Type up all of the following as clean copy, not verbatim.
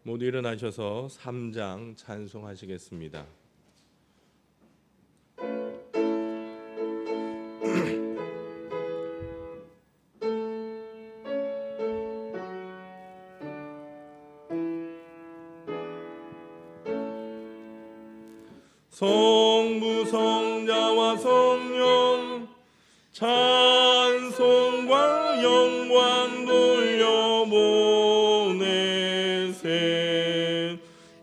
모두 일어나셔서 3장 찬송하시겠습니다. 성부 성자와 성령 찬송과 영광 돌려보내세.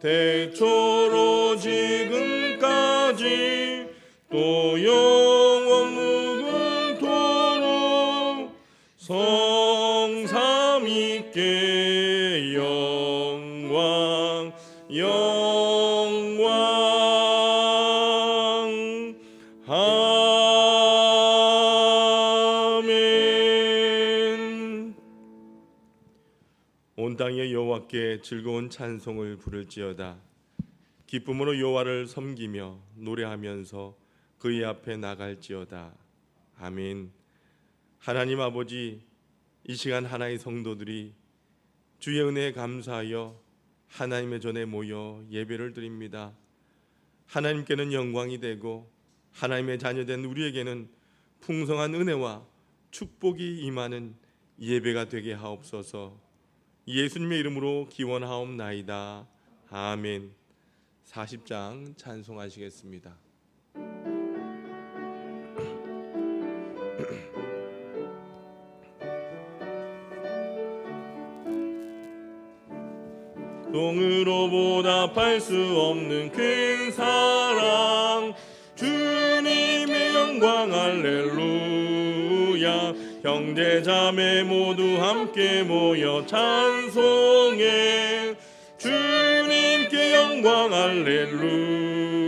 대초로 지금까지 또 영원 무궁토록 성삼위께 영광 아멘. 온 땅에 여호와께 즐거운 찬송을 부를지어다. 기쁨으로 여호와를 섬기며 노래하면서 그의 앞에 나갈지어다. 아멘. 하나님 아버지, 이 시간 하나의 성도들이 주의 은혜에 감사하여 하나님의 전에 모여 예배를 드립니다. 하나님께는 영광이 되고 하나님의 자녀된 우리에게는 풍성한 은혜와 축복이 임하는 예배가 되게 하옵소서. 예수님의 이름으로 기원하옵나이다. 아멘. 40장 찬송하시겠습니다. 동으로 보답할 수 없는 큰 사랑, 주님의 영광 할렐루야. 형제 자매 모두 함께 모여 찬송해. 주님께 영광 할렐루야.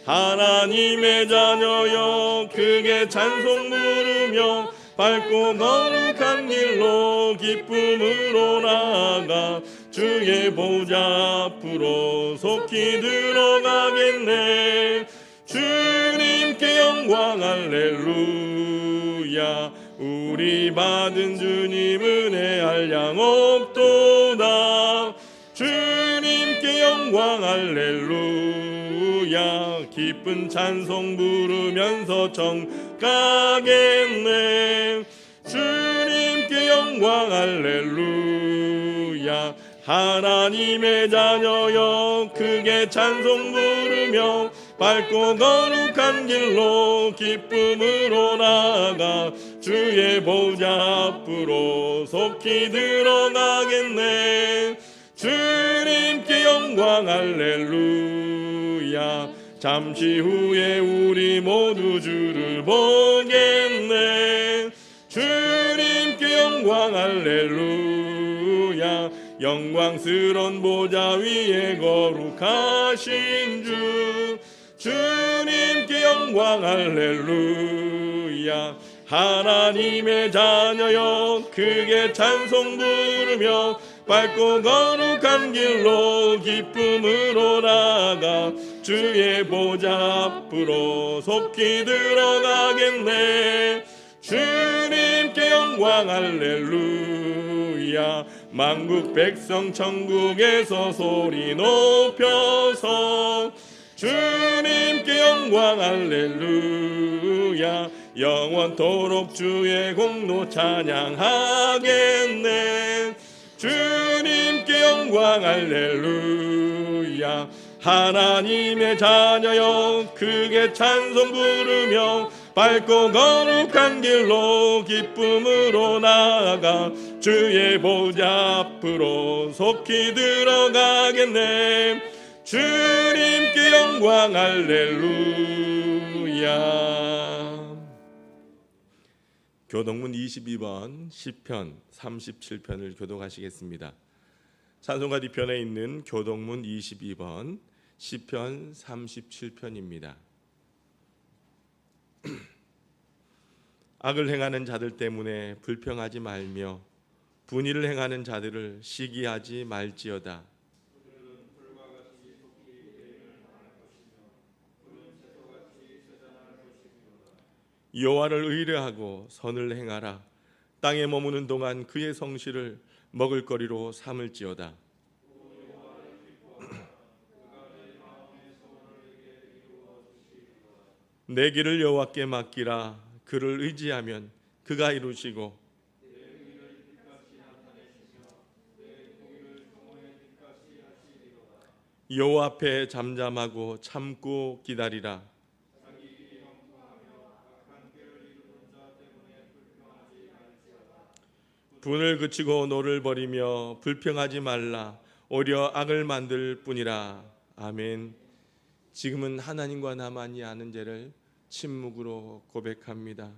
하나님의 자녀여 크게 찬송 부르며 밝고 거룩한 길로 기쁨으로 나아가 주의 보좌 앞으로 속히 들어가겠네. 주님께 영광 할렐루야. 우리 받은 주님 은혜 한량 없도다. 주님께 영광 할렐루야. 기쁜 찬송 부르면서 정 가겠네. 주님께 영광 할렐루야. 하나님의 자녀여 크게 찬송 부르며 밝고 거룩한 길로 기쁨으로 나아가 주의 보좌 앞으로 속히 들어가겠네. 주님께 영광 할렐루야. 잠시 후에 우리 모두 주를 보겠네. 주님께 영광 할렐루야. 영광스런 보좌 위에 거룩하신 주, 주님께 영광 할렐루야. 하나님의 자녀여 크게 찬송 부르며 밝고 거룩한 길로 기쁨으로 나아가 주의 보좌 앞으로 속히 들어가겠네. 주님께 영광 할렐루야. 만국 백성 천국에서 소리 높여서 주님께 영광 할렐루야. 영원토록 주의 공로 찬양하겠네. 주님께 영광 할렐루야. 하나님의 자녀여 크게 찬송 부르며 밝고 거룩한 길로 기쁨으로 나아가 주의 보좌 앞으로 속히 들어가겠네. 주님께 영광 할렐루야. 교동문 22번 시편 37편을 교독하시겠습니다. 찬송가 뒤편에 있는 교동문 22번 시편 37편입니다. 악을 행하는 자들 때문에 불평하지 말며 분의를 행하는 자들을 시기하지 말지어다. 여호와를 의뢰하고 선을 행하라. 땅에 머무는 동안 그의 성실을 먹을거리로 삼을지어다. 내 길을 여호와께 맡기라. 그를 의지하면 그가 이루시고 여호와 앞에 잠잠하고 참고 기다리라. 분을 그치고 노를 버리며 불평하지 말라. 오히려 악을 만들 뿐이라. 아멘. 지금은 하나님과 나만이 아는 죄를 침묵으로 고백합니다.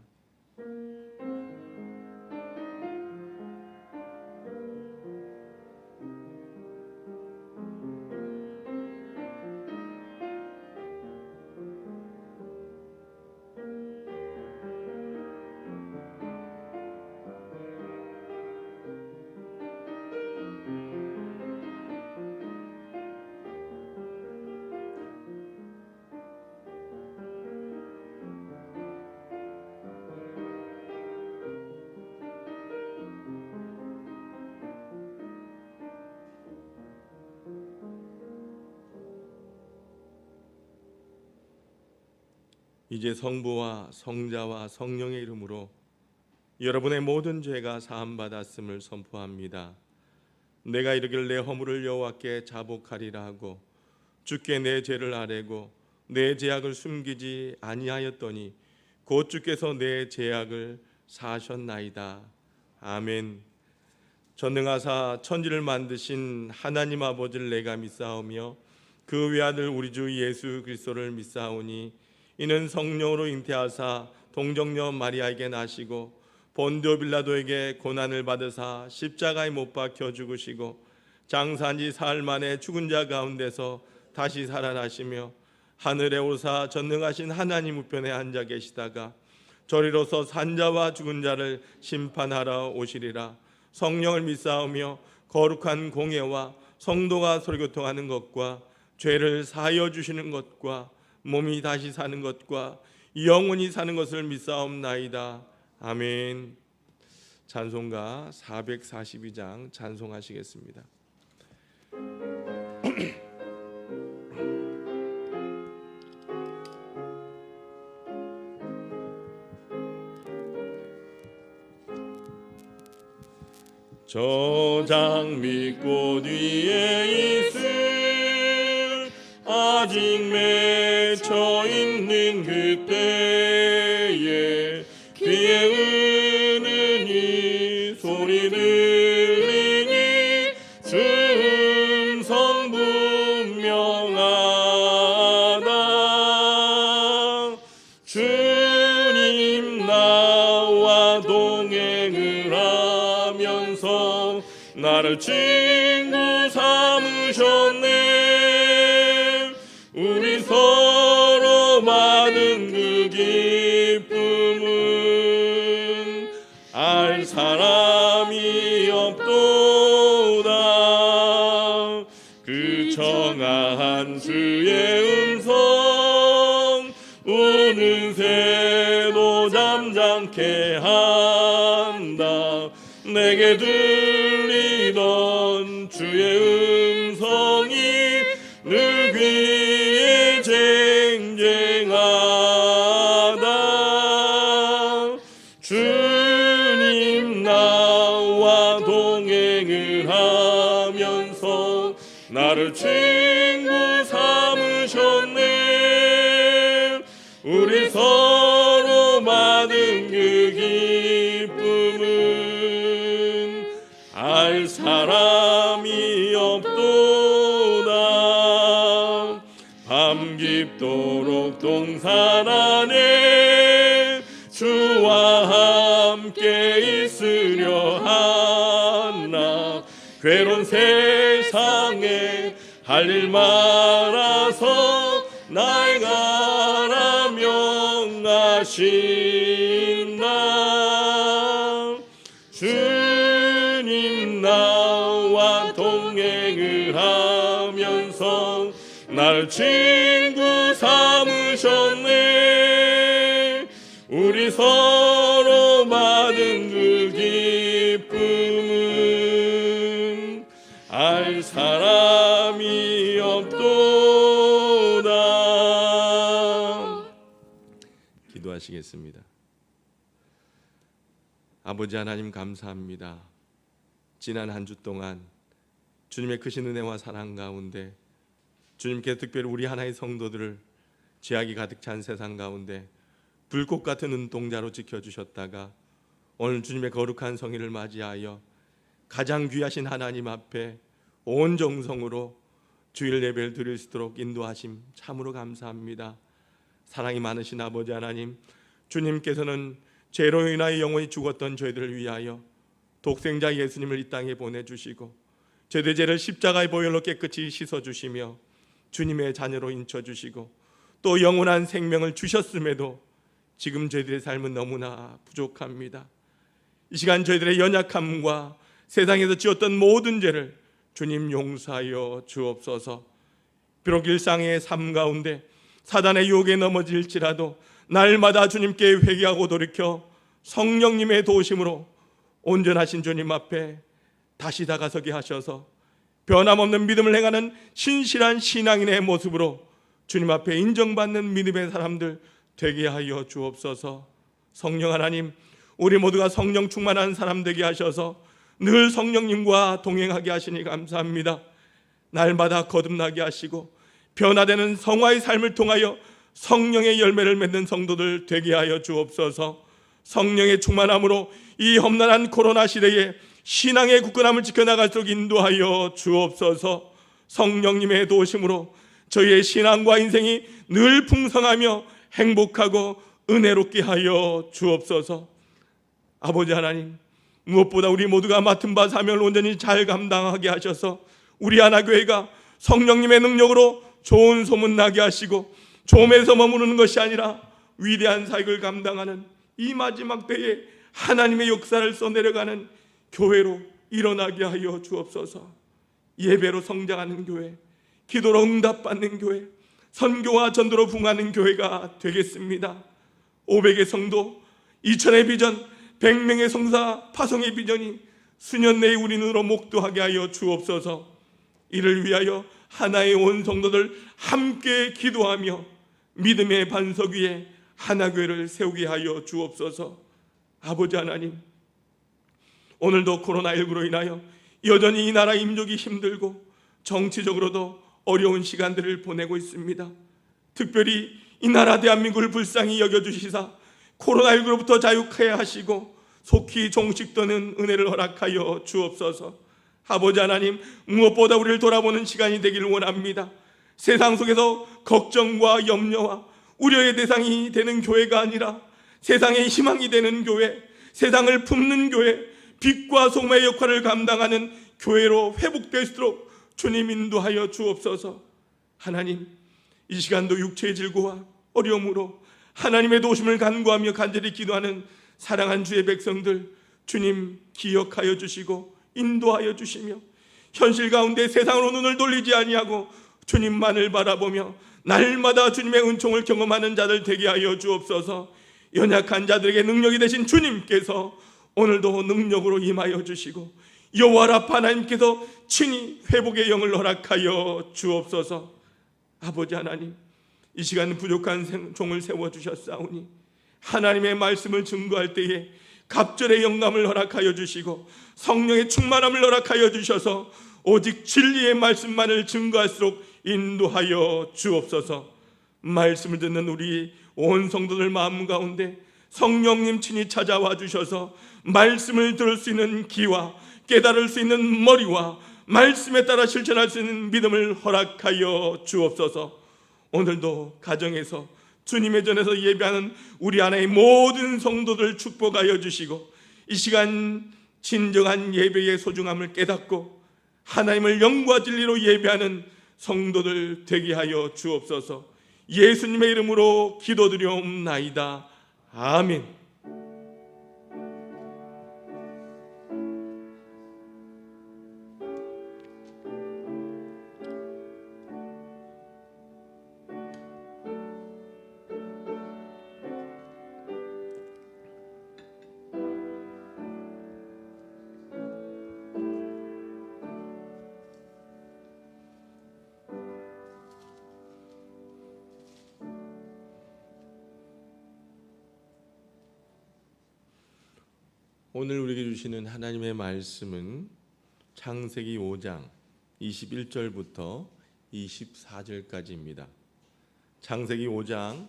이제 성부와 성자와 성령의 이름으로 여러분의 모든 죄가 사함받았음을 선포합니다. 내가 이르기를 내 허물을 여호와께 자복하리라 하고 주께 내 죄를 아뢰고 내 죄악을 숨기지 아니하였더니 곧 주께서 내 죄악을 사하셨나이다. 아멘. 전능하사 천지를 만드신 하나님 아버지를 내가 믿사오며 그 외아들 우리 주 예수 그리스도를 믿사오니 이는 성령으로 잉태하사 동정녀 마리아에게 나시고 본디오 빌라도에게 고난을 받으사 십자가에 못 박혀 죽으시고 장사한 지 사흘 만에 죽은 자 가운데서 다시 살아나시며 하늘에 오사 전능하신 하나님 우편에 앉아 계시다가 저리로서 산자와 죽은 자를 심판하러 오시리라. 성령을 믿사오며 거룩한 공예와 성도가 서로교통하는 것과 죄를 사하여 주시는 것과 몸이 다시 사는 것과 영원히 사는 것을 믿사옵나이다. 아멘. 찬송가 442장 찬송하시겠습니다. 저장 밑꽃 위에 있을 아직 맺혀 있는 그때에 귀에 은은히 소리 들리니 음성 분명하다. 주님 나와 동행을 하면서 나를 친구 삼으셨네. 우리 서로 받은 그 기쁨은 알 사람이 없도다. 그 청아한 주의 음성 우는 새도 잠잠케 한다. 내게 들리던 주의 음성이 늘 귀에 쟁쟁하다. 주님 나와 동행을 하면서 나를 친구 삼으셨네. 우리 서로 받은 그 기쁨은 알 사람이 없도다. 밤 깊도록 동산 안에 주와 함께 있으려 하나. 괴로운 세상에 할 일 많아서 날 가라 명하신다. 주님 나와 동행을 하면서 날 친구 삼으셨네. 우리 서로 받은 그 기쁨은 알 사람이 없도다. 기도하시겠습니다. 아버지 하나님 감사합니다. 지난 한 주 동안 주님의 크신 은혜와 사랑 가운데 주님께 특별히 우리 하나의 성도들을 죄악이 가득 찬 세상 가운데 불꽃 같은 눈동자로 지켜주셨다가 오늘 주님의 거룩한 성일을 맞이하여 가장 귀하신 하나님 앞에 온 정성으로 주일 예배를 드릴 수 있도록 인도하심 참으로 감사합니다. 사랑이 많으신 아버지 하나님, 주님께서는 죄로 인하여 영원히 죽었던 저희들을 위하여 독생자 예수님을 이 땅에 보내주시고 죄대 죄를 십자가의 보혈로 깨끗이 씻어주시며 주님의 자녀로 인쳐주시고 또 영원한 생명을 주셨음에도 지금 저희들의 삶은 너무나 부족합니다. 이 시간 저희들의 연약함과 세상에서 지었던 모든 죄를 주님 용서하여 주옵소서. 비록 일상의 삶 가운데 사단의 유혹에 넘어질지라도 날마다 주님께 회개하고 돌이켜 성령님의 도우심으로 온전하신 주님 앞에 다시 다가서게 하셔서 변함없는 믿음을 행하는 신실한 신앙인의 모습으로 주님 앞에 인정받는 믿음의 사람들 되게 하여 주옵소서. 성령 하나님, 우리 모두가 성령 충만한 사람 되게 하셔서 늘 성령님과 동행하게 하시니 감사합니다. 날마다 거듭나게 하시고 변화되는 성화의 삶을 통하여 성령의 열매를 맺는 성도들 되게 하여 주옵소서. 성령의 충만함으로 이 험난한 코로나 시대에 신앙의 굳건함을 지켜나갈수록 인도하여 주옵소서. 성령님의 도우심으로 저희의 신앙과 인생이 늘 풍성하며 행복하고 은혜롭게 하여 주옵소서. 아버지 하나님, 무엇보다 우리 모두가 맡은 바 사명을 온전히 잘 감당하게 하셔서 우리 하나교회가 성령님의 능력으로 좋은 소문 나게 하시고 좀에서 머무르는 것이 아니라 위대한 사역을 감당하는 이 마지막 때에 하나님의 역사를 써내려가는 교회로 일어나게 하여 주옵소서. 예배로 성장하는 교회, 기도로 응답받는 교회, 선교와 전도로 부흥하는 교회가 되겠습니다. 500의 성도, 2000의 비전, 100명의 성사 파송의 비전이 수년 내에 우리 눈으로 목도하게 하여 주옵소서. 이를 위하여 하나의 온 성도들 함께 기도하며 믿음의 반석 위에 하나교회를 세우게 하여 주옵소서. 아버지 하나님, 오늘도 코로나19로 인하여 여전히 이 나라 민족이 힘들고 정치적으로도 어려운 시간들을 보내고 있습니다. 특별히 이 나라 대한민국을 불쌍히 여겨주시사 코로나19로부터 자유케 하시고 속히 종식되는 은혜를 허락하여 주옵소서. 아버지 하나님, 무엇보다 우리를 돌아보는 시간이 되기를 원합니다. 세상 속에서 걱정과 염려와 우려의 대상이 되는 교회가 아니라 세상의 희망이 되는 교회, 세상을 품는 교회, 빛과 소금의 역할을 감당하는 교회로 회복될수록 주님 인도하여 주옵소서. 하나님, 이 시간도 육체의 질고와 어려움으로 하나님의 도우심을 간구하며 간절히 기도하는 사랑한 주의 백성들 주님 기억하여 주시고 인도하여 주시며 현실 가운데 세상으로 눈을 돌리지 아니하고 주님만을 바라보며 날마다 주님의 은총을 경험하는 자들 되게 하여 주옵소서. 연약한 자들에게 능력이 되신 주님께서 오늘도 능력으로 임하여 주시고 여호와 라파 하나님께서 친히 회복의 영을 허락하여 주옵소서. 아버지 하나님, 이 시간 부족한 종을 세워주셨사오니 하나님의 말씀을 증거할 때에 갑절의 영감을 허락하여 주시고 성령의 충만함을 허락하여 주셔서 오직 진리의 말씀만을 증거할수록 인도하여 주옵소서. 말씀을 듣는 우리 온 성도들 마음 가운데 성령님 친히 찾아와 주셔서 말씀을 들을 수 있는 귀와 깨달을 수 있는 머리와 말씀에 따라 실천할 수 있는 믿음을 허락하여 주옵소서. 오늘도 가정에서 주님의 전에서 예배하는 우리 안의 모든 성도들 축복하여 주시고 이 시간 진정한 예배의 소중함을 깨닫고 하나님을 영과 진리로 예배하는 성도들 되게 하여 주옵소서. 예수님의 이름으로 기도드리옵나이다. 아멘. 오늘 우리에게 주시는 하나님의 말씀은 창세기 5장 21절부터 24절까지입니다. 창세기 5장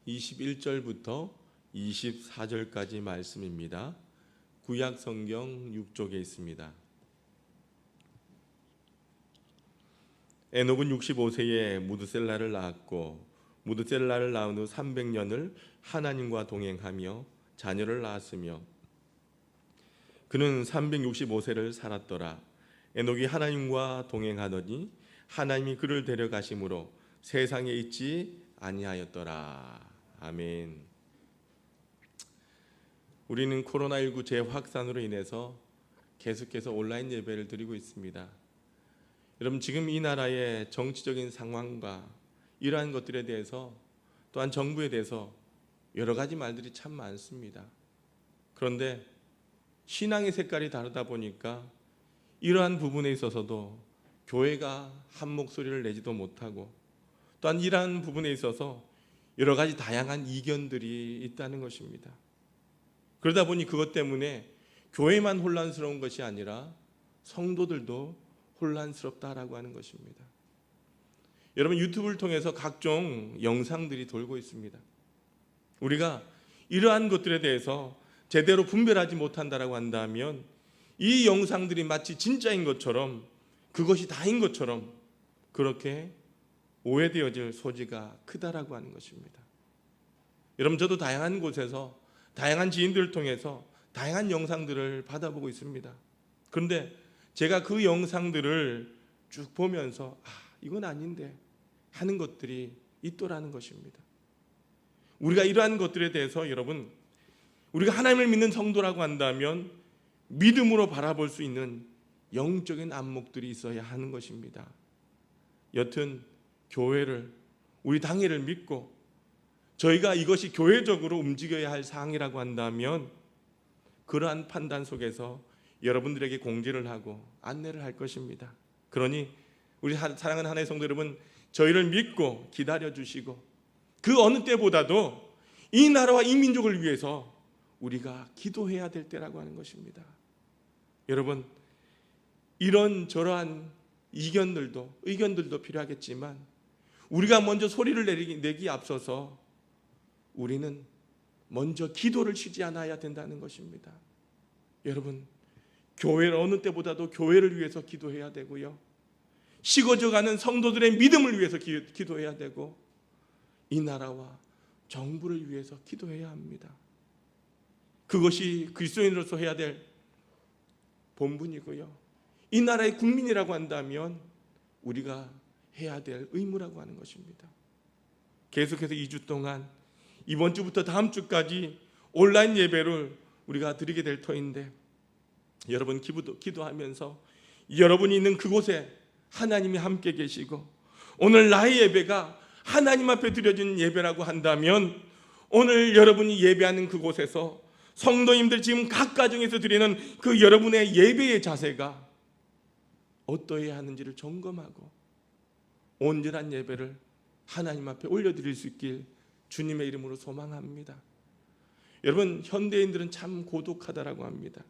21절부터 24절까지 말씀입니다. 구약 성경 6쪽에 있습니다. 에녹은 65세에 무드셀라를 낳았고 무드셀라를 낳은 후 300년을 하나님과 동행하며 자녀를 낳았으며 그는 365세를 살았더라. 에녹이 하나님과 동행하더니 하나님이 그를 데려가심으로 세상에 있지 아니하였더라. 아멘. 우리는 코로나19 재확산으로 인해서 계속해서 온라인 예배를 드리고 있습니다. 여러분, 지금 이 나라의 정치적인 상황과 이러한 것들에 대해서 또한 정부에 대해서 여러 가지 말들이 참 많습니다. 그런데 신앙의 색깔이 다르다 보니까 이러한 부분에 있어서도 교회가 한 목소리를 내지도 못하고 또한 이러한 부분에 있어서 여러 가지 다양한 이견들이 있다는 것입니다. 그러다 보니 그것 때문에 교회만 혼란스러운 것이 아니라 성도들도 혼란스럽다라고 하는 것입니다. 여러분, 유튜브를 통해서 각종 영상들이 돌고 있습니다. 우리가 이러한 것들에 대해서 제대로 분별하지 못한다라고 한다면 이 영상들이 마치 진짜인 것처럼 그것이 다인 것처럼 그렇게 오해되어질 소지가 크다라고 하는 것입니다. 여러분, 저도 다양한 곳에서 다양한 지인들을 통해서 다양한 영상들을 받아보고 있습니다. 그런데 제가 그 영상들을 쭉 보면서 이건 아닌데 하는 것들이 있더라는 것입니다. 우리가 이러한 것들에 대해서 여러분, 우리가 하나님을 믿는 성도라고 한다면 믿음으로 바라볼 수 있는 영적인 안목들이 있어야 하는 것입니다. 여튼 교회를, 우리 당회를 믿고 저희가 이것이 교회적으로 움직여야 할 사항이라고 한다면 그러한 판단 속에서 여러분들에게 공지를 하고 안내를 할 것입니다. 그러니 우리 사랑하는 하나님의 성도 여러분, 저희를 믿고 기다려주시고 그 어느 때보다도 이 나라와 이 민족을 위해서 우리가 기도해야 될 때라고 하는 것입니다. 여러분, 이런 저러한 의견들도 필요하겠지만 우리가 먼저 소리를 내기 앞서서 우리는 먼저 기도를 쉬지 않아야 된다는 것입니다. 여러분, 교회를 어느 때보다도 교회를 위해서 기도해야 되고요, 식어져가는 성도들의 믿음을 위해서 기도해야 되고 이 나라와 정부를 위해서 기도해야 합니다. 그것이 그리스도인으로서 해야 될 본분이고요, 이 나라의 국민이라고 한다면 우리가 해야 될 의무라고 하는 것입니다. 계속해서 2주 동안 이번 주부터 다음 주까지 온라인 예배를 우리가 드리게 될 터인데 여러분, 기도하면서 여러분이 있는 그곳에 하나님이 함께 계시고 오늘 나의 예배가 하나님 앞에 드려진 예배라고 한다면 오늘 여러분이 예배하는 그곳에서 성도님들 지금 각 가정에서 드리는 그 여러분의 예배의 자세가 어떠해야 하는지를 점검하고 온전한 예배를 하나님 앞에 올려드릴 수 있길 주님의 이름으로 소망합니다. 여러분, 현대인들은 참 고독하다라고 합니다.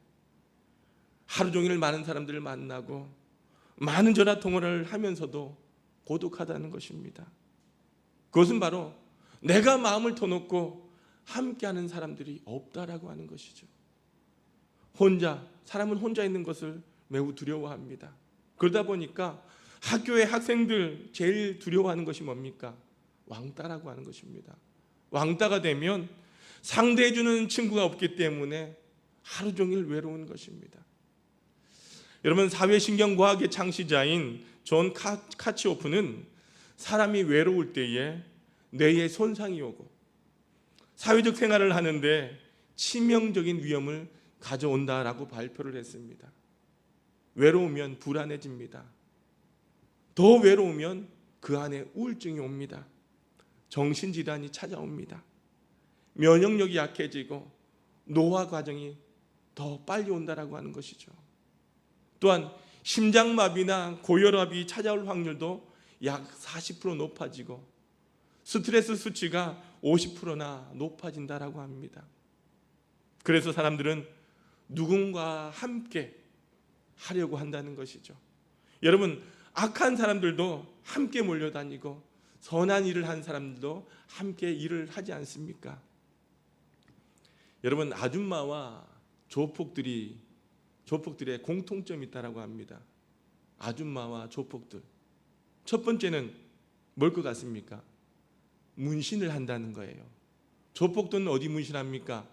하루 종일 많은 사람들을 만나고 많은 전화 통화를 하면서도 고독하다는 것입니다. 그것은 바로 내가 마음을 터놓고 함께하는 사람들이 없다라고 하는 것이죠. 사람은 혼자 있는 것을 매우 두려워합니다. 그러다 보니까 학교의 학생들 제일 두려워하는 것이 뭡니까? 왕따라고 하는 것입니다. 왕따가 되면 상대해주는 친구가 없기 때문에 하루 종일 외로운 것입니다. 여러분, 사회신경과학의 창시자인 존 카치오프는 사람이 외로울 때에 뇌에 손상이 오고 사회적 생활을 하는데 치명적인 위험을 가져온다라고 발표를 했습니다. 외로우면 불안해집니다. 더 외로우면 그 안에 우울증이 옵니다. 정신질환이 찾아옵니다. 면역력이 약해지고 노화 과정이 더 빨리 온다라고 하는 것이죠. 또한 심장마비나 고혈압이 찾아올 확률도 약 40% 높아지고 스트레스 수치가 50%나 높아진다라고 합니다. 그래서 사람들은 누군가 함께 하려고 한다는 것이죠. 여러분, 악한 사람들도 함께 몰려다니고 선한 일을 한 사람들도 함께 일을 하지 않습니까? 여러분, 아줌마와 조폭들의 공통점이 있다고 합니다. 아줌마와 조폭들. 첫 번째는 뭘 것 같습니까? 문신을 한다는 거예요. 조폭들은 어디 문신합니까?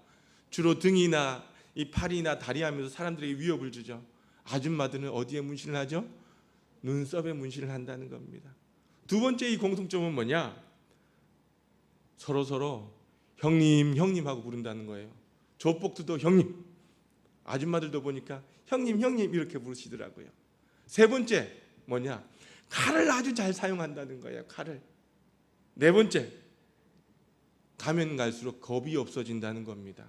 주로 등이나 이 팔이나 다리 하면서 사람들에게 위협을 주죠. 아줌마들은 어디에 문신을 하죠? 눈썹에 문신을 한다는 겁니다. 두 번째 이 공통점은 뭐냐? 서로 형님, 형님하고 부른다는 거예요. 조폭들도 형님, 아줌마들도 보니까 형님, 형님 이렇게 부르시더라고요. 세 번째 뭐냐? 칼을 아주 잘 사용한다는 거예요. 칼을. 네 번째, 가면 갈수록 겁이 없어진다는 겁니다.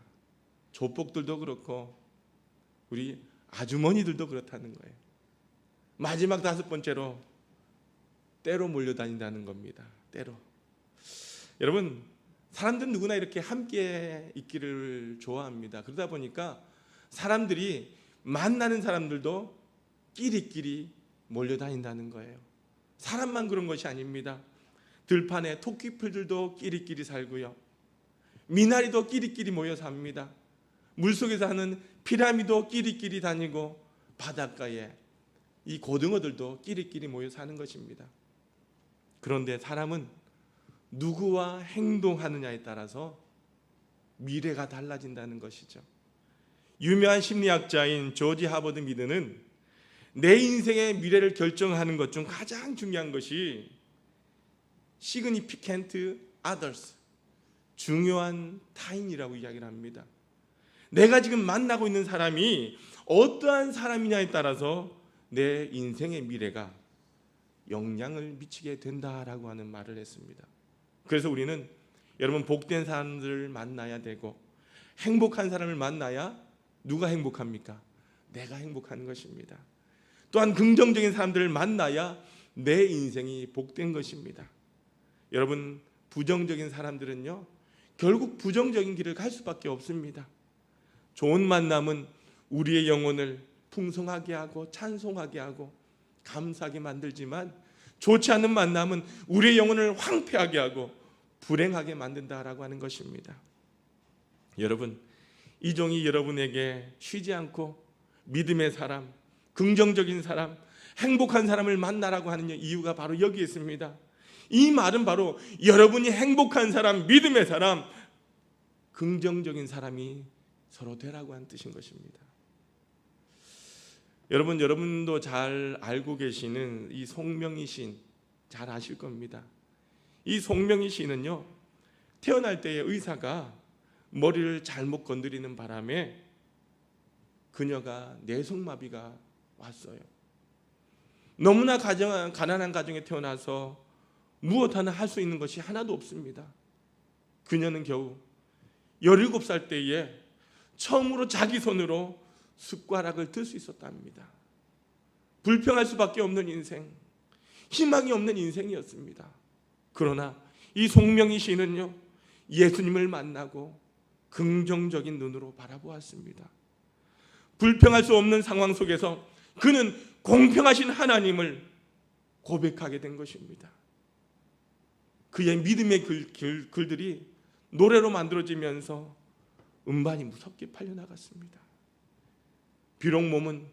조폭들도 그렇고 우리 아주머니들도 그렇다는 거예요. 마지막 다섯 번째로 때로 몰려다닌다는 겁니다. 때로. 여러분, 사람들은 누구나 이렇게 함께 있기를 좋아합니다. 그러다 보니까 사람들이 만나는 사람들도 끼리끼리 몰려다닌다는 거예요. 사람만 그런 것이 아닙니다. 들판에 토끼풀들도 끼리끼리 살고요. 미나리도 끼리끼리 모여 삽니다. 물속에 사는 피라미도 끼리끼리 다니고 바닷가에 이 고등어들도 끼리끼리 모여 사는 것입니다. 그런데 사람은 누구와 행동하느냐에 따라서 미래가 달라진다는 것이죠. 유명한 심리학자인 조지 하버드 미드는 내 인생의 미래를 결정하는 것 중 가장 중요한 것이 significant others, 중요한 타인이라고 이야기를 합니다. 내가 지금 만나고 있는 사람이 어떠한 사람이냐에 따라서 내 인생의 미래가 영향을 미치게 된다라고 하는 말을 했습니다. 그래서 우리는 여러분, 복된 사람들을 만나야 되고 행복한 사람을 만나야 누가 행복합니까? 내가 행복한 것입니다. 또한 긍정적인 사람들을 만나야 내 인생이 복된 것입니다. 여러분, 부정적인 사람들은요, 결국 부정적인 길을 갈 수밖에 없습니다. 좋은 만남은 우리의 영혼을 풍성하게 하고 찬송하게 하고 감사하게 만들지만, 좋지 않은 만남은 우리의 영혼을 황폐하게 하고 불행하게 만든다라고 하는 것입니다. 여러분, 이 종이 여러분에게 쉬지 않고 믿음의 사람, 긍정적인 사람, 행복한 사람을 만나라고 하는 이유가 바로 여기 있습니다. 이 말은 바로 여러분이 행복한 사람, 믿음의 사람, 긍정적인 사람이 서로 되라고 하는 뜻인 것입니다. 여러분도 잘 알고 계시는 이 송명희 시인 잘 아실 겁니다. 이 송명희 시인은요, 태어날 때의 의사가 머리를 잘못 건드리는 바람에 그녀가 뇌성마비가 왔어요. 너무나 가난한 가정에 태어나서 무엇 하나 할 수 있는 것이 하나도 없습니다. 그녀는 겨우 17살 때에 처음으로 자기 손으로 숟가락을 들 수 있었답니다. 불평할 수밖에 없는 인생, 희망이 없는 인생이었습니다. 그러나 이 송명희 시인은요, 예수님을 만나고 긍정적인 눈으로 바라보았습니다. 불평할 수 없는 상황 속에서 그는 공평하신 하나님을 고백하게 된 것입니다. 그의 믿음의 글들이 노래로 만들어지면서 음반이 무섭게 팔려나갔습니다. 비록 몸은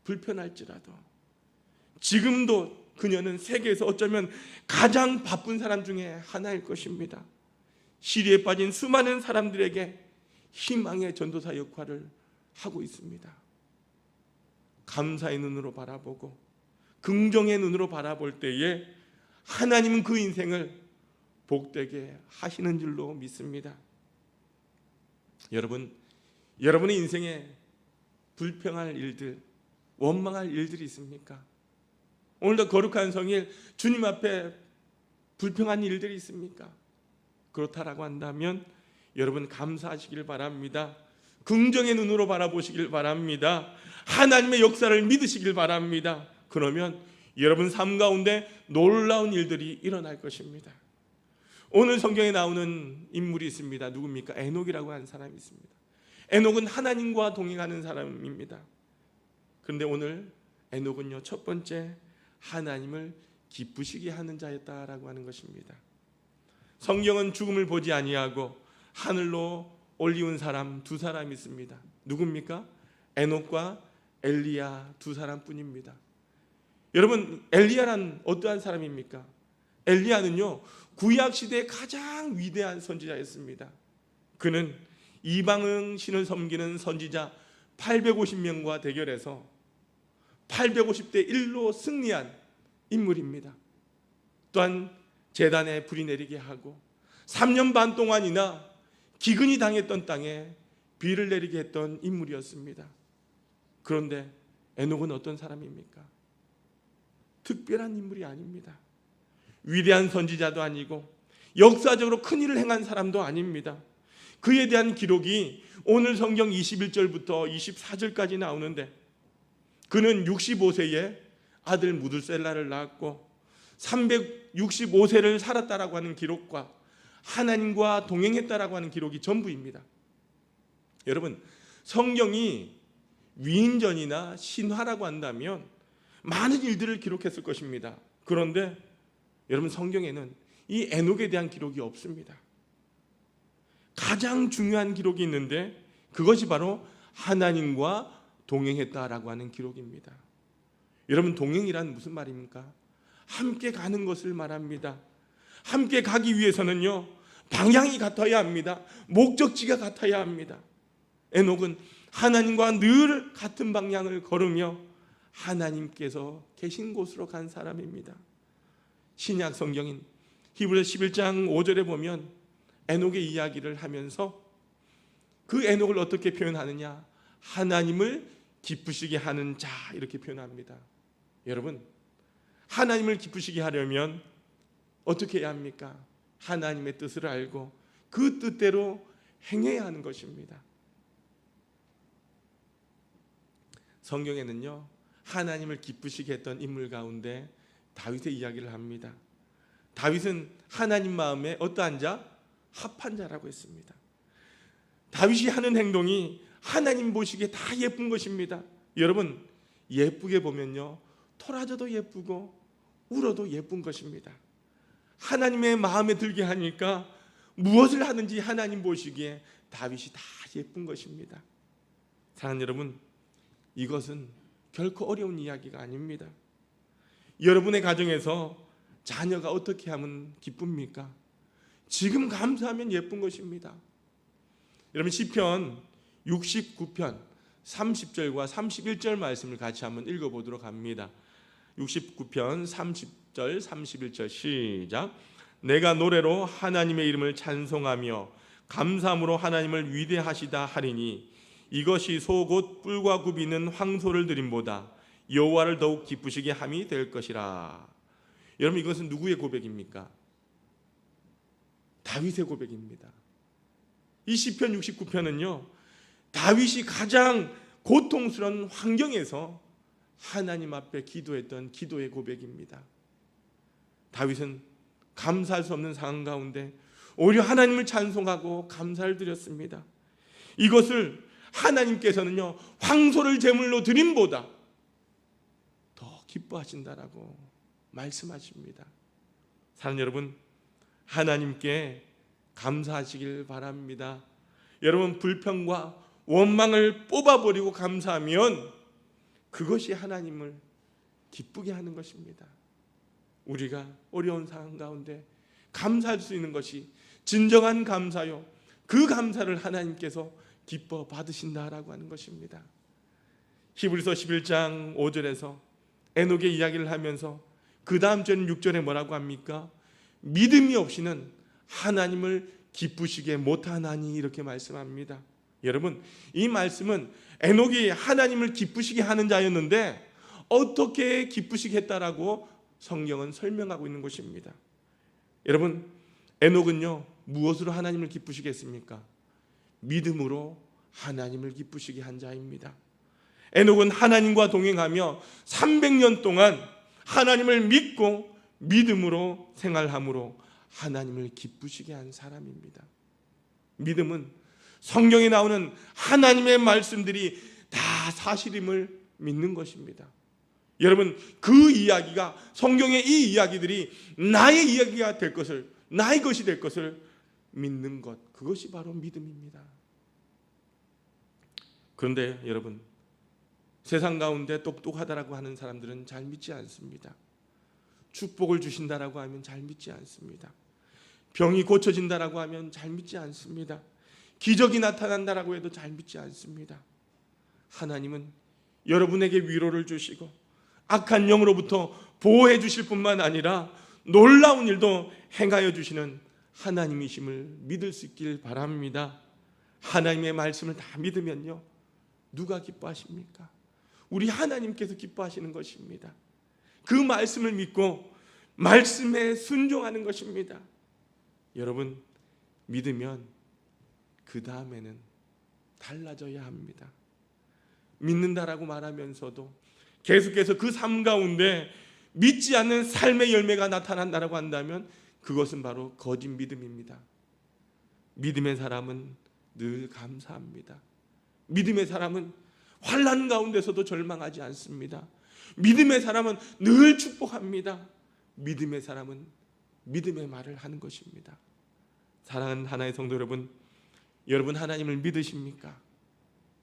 불편할지라도 지금도 그녀는 세계에서 어쩌면 가장 바쁜 사람 중에 하나일 것입니다. 시리에 빠진 수많은 사람들에게 희망의 전도사 역할을 하고 있습니다. 감사의 눈으로 바라보고 긍정의 눈으로 바라볼 때에 하나님은 그 인생을 복되게 하시는 줄로 믿습니다. 여러분의 인생에 불평할 일들, 원망할 일들이 있습니까? 오늘도 거룩한 성일 주님 앞에 불평한 일들이 있습니까? 그렇다라고 한다면 여러분 감사하시길 바랍니다. 긍정의 눈으로 바라보시길 바랍니다. 하나님의 역사를 믿으시길 바랍니다. 그러면 여러분 삶 가운데 놀라운 일들이 일어날 것입니다. 오늘 성경에 나오는 인물이 있습니다. 누굽니까? 에녹이라고 하는 사람이 있습니다. 에녹은 하나님과 동행하는 사람입니다. 그런데 오늘 에녹은요, 첫 번째 하나님을 기쁘시게 하는 자였다라고 하는 것입니다. 성경은 죽음을 보지 아니하고 하늘로 올리운 사람 두 사람이 있습니다. 누굽니까? 에녹과 엘리야 두 사람뿐입니다. 여러분, 엘리야란 어떠한 사람입니까? 엘리야는요, 구약 시대의 가장 위대한 선지자였습니다. 그는 이방 신을 섬기는 선지자 850명과 대결해서 850대 1로 승리한 인물입니다. 또한 제단에 불이 내리게 하고 3년 반 동안이나 기근이 당했던 땅에 비를 내리게 했던 인물이었습니다. 그런데 에녹은 어떤 사람입니까? 특별한 인물이 아닙니다. 위대한 선지자도 아니고 역사적으로 큰 일을 행한 사람도 아닙니다. 그에 대한 기록이 오늘 성경 21절부터 24절까지 나오는데, 그는 65세에 아들 무드셀라를 낳았고 365세를 살았다라고 하는 기록과 하나님과 동행했다라고 하는 기록이 전부입니다. 여러분, 성경이 위인전이나 신화라고 한다면 많은 일들을 기록했을 것입니다. 그런데 여러분, 성경에는 이 에녹에 대한 기록이 없습니다. 가장 중요한 기록이 있는데 그것이 바로 하나님과 동행했다라고 하는 기록입니다. 여러분, 동행이란 무슨 말입니까? 함께 가는 것을 말합니다. 함께 가기 위해서는요, 방향이 같아야 합니다. 목적지가 같아야 합니다. 에녹은 하나님과 늘 같은 방향을 걸으며 하나님께서 계신 곳으로 간 사람입니다. 신약 성경인 히브리서 11장 5절에 보면 에녹의 이야기를 하면서 그 에녹을 어떻게 표현하느냐? 하나님을 기쁘시게 하는 자, 이렇게 표현합니다. 여러분, 하나님을 기쁘시게 하려면 어떻게 해야 합니까? 하나님의 뜻을 알고 그 뜻대로 행해야 하는 것입니다. 성경에는요, 하나님을 기쁘시게 했던 인물 가운데 다윗의 이야기를 합니다. 다윗은 하나님 마음에 어떠한 자? 합한 자라고 했습니다. 다윗이 하는 행동이 하나님 보시기에 다 예쁜 것입니다. 여러분, 예쁘게 보면요, 토라져도 예쁘고 울어도 예쁜 것입니다. 하나님의 마음에 들게 하니까 무엇을 하든지 하나님 보시기에 다윗이 다 예쁜 것입니다. 사랑하는 여러분, 이것은 결코 어려운 이야기가 아닙니다. 여러분의 가정에서 자녀가 어떻게 하면 기쁩니까? 지금 감사하면 예쁜 것입니다. 여러분, 시편 69편 30절과 31절 말씀을 같이 한번 읽어보도록 합니다. 69편 30절 31절 시작. 내가 노래로 하나님의 이름을 찬송하며 감사함으로 하나님을 위대하시다 하리니 이것이 소 곧 뿔과 굽이는 황소를 드림보다 여호와를 더욱 기쁘시게 함이 될 것이라. 여러분, 이것은 누구의 고백입니까? 다윗의 고백입니다. 이 시편 69편은요, 다윗이 가장 고통스러운 환경에서 하나님 앞에 기도했던 기도의 고백입니다. 다윗은 감사할 수 없는 상황 가운데 오히려 하나님을 찬송하고 감사를 드렸습니다. 이것을 하나님께서는요, 황소를 제물로 드림보다 더 기뻐하신다라고 말씀하십니다. 사랑하는 여러분, 하나님께 감사하시길 바랍니다. 여러분, 불평과 원망을 뽑아버리고 감사하면 그것이 하나님을 기쁘게 하는 것입니다. 우리가 어려운 상황 가운데 감사할 수 있는 것이 진정한 감사요, 그 감사를 하나님께서 기뻐 받으신다라고 하는 것입니다. 히브리서 11장 5절에서 에녹의 이야기를 하면서 그 다음 절은 6절에 뭐라고 합니까? 믿음이 없이는 하나님을 기쁘시게 못하나니, 이렇게 말씀합니다. 여러분, 이 말씀은 에녹이 하나님을 기쁘시게 하는 자였는데 어떻게 기쁘시게 했다라고 성경은 설명하고 있는 것입니다. 여러분, 에녹은요, 무엇으로 하나님을 기쁘시게 했습니까? 믿음으로 하나님을 기쁘시게 한 자입니다. 에녹은 하나님과 동행하며 300년 동안 하나님을 믿고 믿음으로 생활함으로 하나님을 기쁘시게 한 사람입니다. 믿음은 성경에 나오는 하나님의 말씀들이 다 사실임을 믿는 것입니다. 여러분, 그 이야기가, 성경의 이 이야기들이 나의 이야기가 될 것을, 나의 것이 될 것을 믿는 것, 그것이 바로 믿음입니다. 그런데 여러분, 세상 가운데 똑똑하다라고 하는 사람들은 잘 믿지 않습니다. 축복을 주신다라고 하면 잘 믿지 않습니다. 병이 고쳐진다라고 하면 잘 믿지 않습니다. 기적이 나타난다라고 해도 잘 믿지 않습니다. 하나님은 여러분에게 위로를 주시고 악한 영으로부터 보호해 주실 뿐만 아니라 놀라운 일도 행하여 주시는 하나님이심을 믿을 수 있길 바랍니다. 하나님의 말씀을 다 믿으면요, 누가 기뻐하십니까? 우리 하나님께서 기뻐하시는 것입니다. 그 말씀을 믿고 말씀에 순종하는 것입니다. 여러분, 믿으면 그 다음에는 달라져야 합니다. 믿는다라고 말하면서도 계속해서 그 삶 가운데 믿지 않는 삶의 열매가 나타난다라고 한다면 그것은 바로 거짓 믿음입니다. 믿음의 사람은 늘 감사합니다. 믿음의 사람은 환난 가운데서도 절망하지 않습니다. 믿음의 사람은 늘 축복합니다. 믿음의 사람은 믿음의 말을 하는 것입니다. 사랑하는 하나의 성도 여러분, 여러분 하나님을 믿으십니까?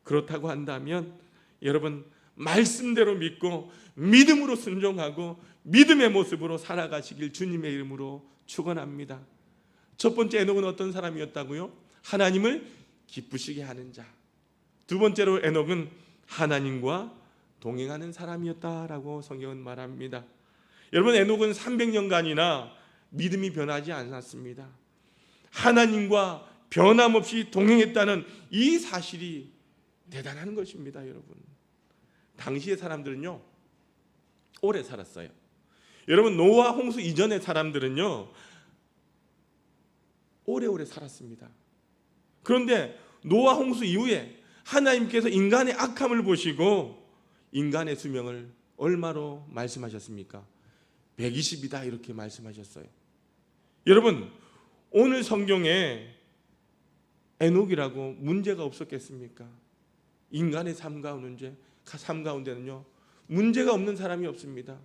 그렇다고 한다면 여러분 말씀대로 믿고 믿음으로 순종하고 믿음의 모습으로 살아가시길 주님의 이름으로 축원합니다. 첫 번째 에녹은 어떤 사람이었다고요? 하나님을 기쁘시게 하는 자. 두 번째로 에녹은 하나님과 동행하는 사람이었다라고 성경은 말합니다. 여러분, 에녹은 300년간이나 믿음이 변하지 않았습니다. 하나님과 변함없이 동행했다는 이 사실이 대단한 것입니다. 여러분, 당시의 사람들은요 오래 살았어요. 여러분, 노아 홍수 이전의 사람들은요 오래오래 살았습니다. 그런데 노아 홍수 이후에 하나님께서 인간의 악함을 보시고 인간의 수명을 얼마로 말씀하셨습니까? 120이다 이렇게 말씀하셨어요. 여러분, 오늘 성경에 에녹이라고 문제가 없었겠습니까? 인간의 삶 가운데는요 문제가 없는 사람이 없습니다.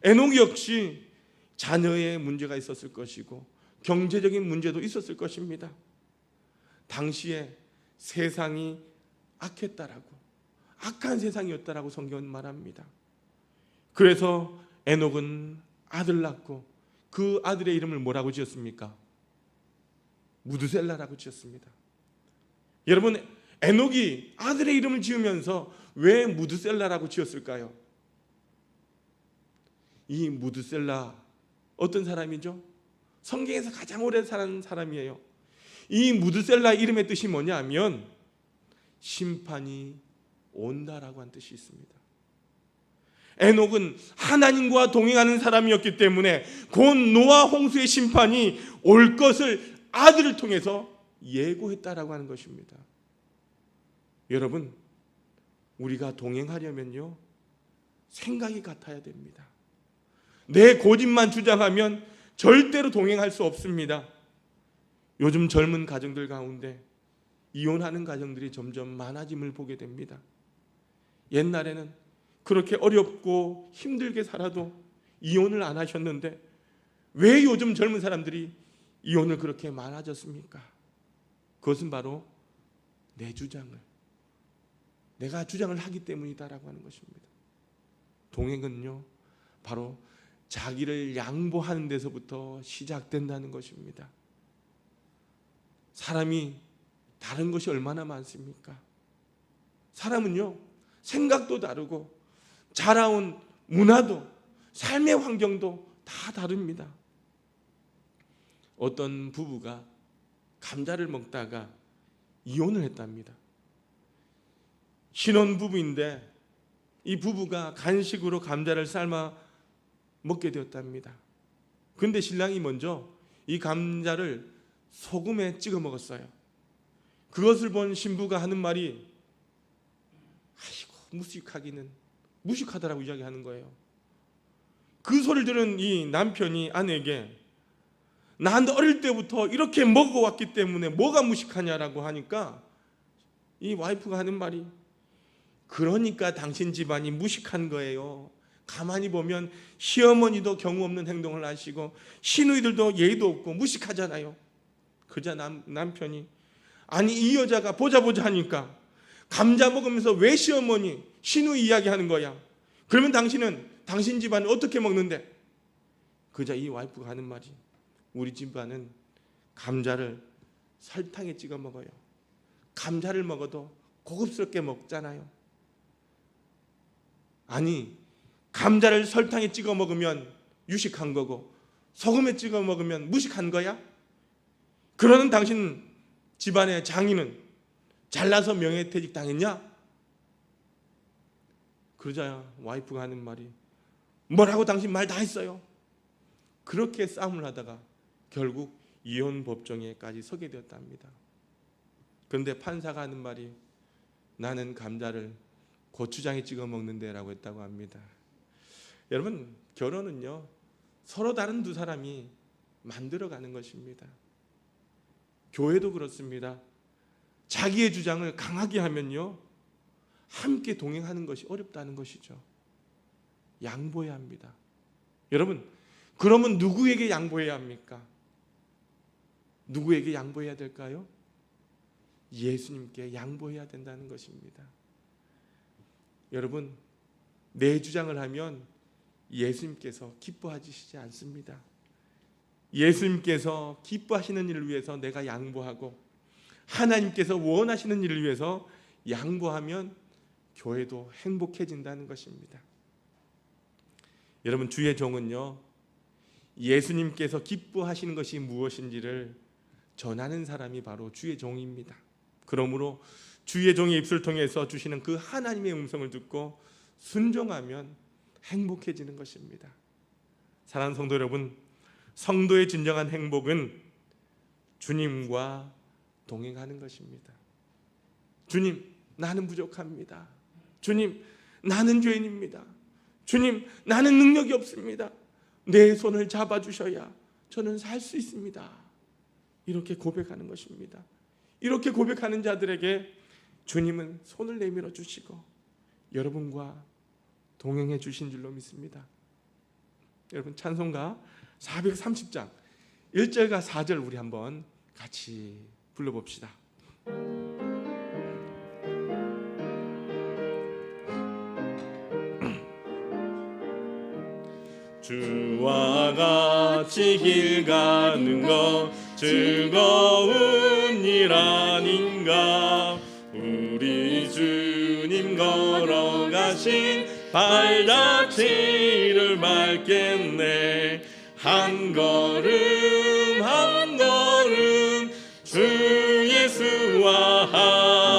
에녹 역시 자녀의 문제가 있었을 것이고 경제적인 문제도 있었을 것입니다. 당시에 세상이 악한 세상이었다라고 성경은 말합니다. 그래서 에녹은 아들 낳고 그 아들의 이름을 뭐라고 지었습니까? 무드셀라라고 지었습니다. 여러분, 에녹이 아들의 이름을 지으면서 왜 무드셀라라고 지었을까요? 이 무드셀라 어떤 사람이죠? 성경에서 가장 오래 사는 사람이에요. 이 무드셀라 이름의 뜻이 뭐냐면 심판이 온다라고 한 뜻이 있습니다. 에녹은 하나님과 동행하는 사람이었기 때문에 곧 노아 홍수의 심판이 올 것을 아들을 통해서 예고했다라고 하는 것입니다. 여러분, 우리가 동행하려면요 생각이 같아야 됩니다. 내 고집만 주장하면 절대로 동행할 수 없습니다. 요즘 젊은 가정들 가운데 이혼하는 가정들이 점점 많아짐을 보게 됩니다. 옛날에는 그렇게 어렵고 힘들게 살아도 이혼을 안 하셨는데 왜 요즘 젊은 사람들이 이혼을 그렇게 많아졌습니까? 그것은 바로 내가 주장을 하기 때문이다라고 하는 것입니다. 동행은요 바로 자기를 양보하는 데서부터 시작된다는 것입니다. 사람이 다른 것이 얼마나 많습니까? 사람은요 생각도 다르고 자라온 문화도 삶의 환경도 다 다릅니다. 어떤 부부가 감자를 먹다가 이혼을 했답니다. 신혼부부인데 이 부부가 간식으로 감자를 삶아 먹게 되었답니다. 그런데 신랑이 먼저 이 감자를 소금에 찍어 먹었어요. 그것을 본 신부가 하는 말이 아이고 무식하다라고 이야기하는 거예요. 그 소리를 들은 이 남편이 아내에게 난 어릴 때부터 이렇게 먹어왔기 때문에 뭐가 무식하냐라고 하니까 이 와이프가 하는 말이, 그러니까 당신 집안이 무식한 거예요. 가만히 보면 시어머니도 경우 없는 행동을 하시고 시누이들도 예의도 없고 무식하잖아요. 그자 남편이, 아니 이 여자가 보자 하니까 감자 먹으면서 왜 시어머니 시누이 이야기하는 거야? 그러면 당신은 당신 집안은 어떻게 먹는데? 그자 이 와이프가 하는 말이, 우리 집안은 감자를 설탕에 찍어 먹어요. 감자를 먹어도 고급스럽게 먹잖아요. 아니 감자를 설탕에 찍어 먹으면 유식한 거고 소금에 찍어 먹으면 무식한 거야? 그러는 당신 집안의 장인은 잘나서 명예퇴직 당했냐? 그러자 와이프가 하는 말이, 뭐라고 당신 말 다 했어요. 그렇게 싸움을 하다가 결국 이혼 법정에까지 서게 되었답니다. 그런데 판사가 하는 말이, 나는 감자를 고추장에 찍어 먹는데 라고 했다고 합니다. 여러분, 결혼은요 서로 다른 두 사람이 만들어가는 것입니다. 교회도 그렇습니다. 자기의 주장을 강하게 하면요 함께 동행하는 것이 어렵다는 것이죠. 양보해야 합니다. 여러분, 그러면 누구에게 양보해야 합니까? 누구에게 양보해야 될까요? 예수님께 양보해야 된다는 것입니다. 여러분, 내 주장을 하면 예수님께서 기뻐하시지 않습니다. 예수님께서 기뻐하시는 일을 위해서 내가 양보하고 하나님께서 원하시는 일을 위해서 양보하면 교회도 행복해진다는 것입니다. 여러분, 주의 종은요 예수님께서 기뻐하시는 것이 무엇인지를 전하는 사람이 바로 주의 종입니다. 그러므로 주의 종의 입술을 통해서 주시는 그 하나님의 음성을 듣고 순종하면 행복해지는 것입니다. 사랑하는 성도 여러분, 성도의 진정한 행복은 주님과 동행하는 것입니다. 주님, 나는 부족합니다. 주님, 나는 죄인입니다. 주님, 나는 능력이 없습니다. 내 손을 잡아주셔야 저는 살 수 있습니다. 이렇게 고백하는 것입니다. 이렇게 고백하는 자들에게 주님은 손을 내밀어 주시고 여러분과 동행해 주신 줄로 믿습니다. 여러분, 찬송가 430장 1절과 4절 우리 한번 같이 불러봅시다. 주와 같이 길 가는 것 즐거운 일 아닌가. 우리 주님 걸어가신 발자취를 밟겠네. 한 걸음 한 걸음 주 예수와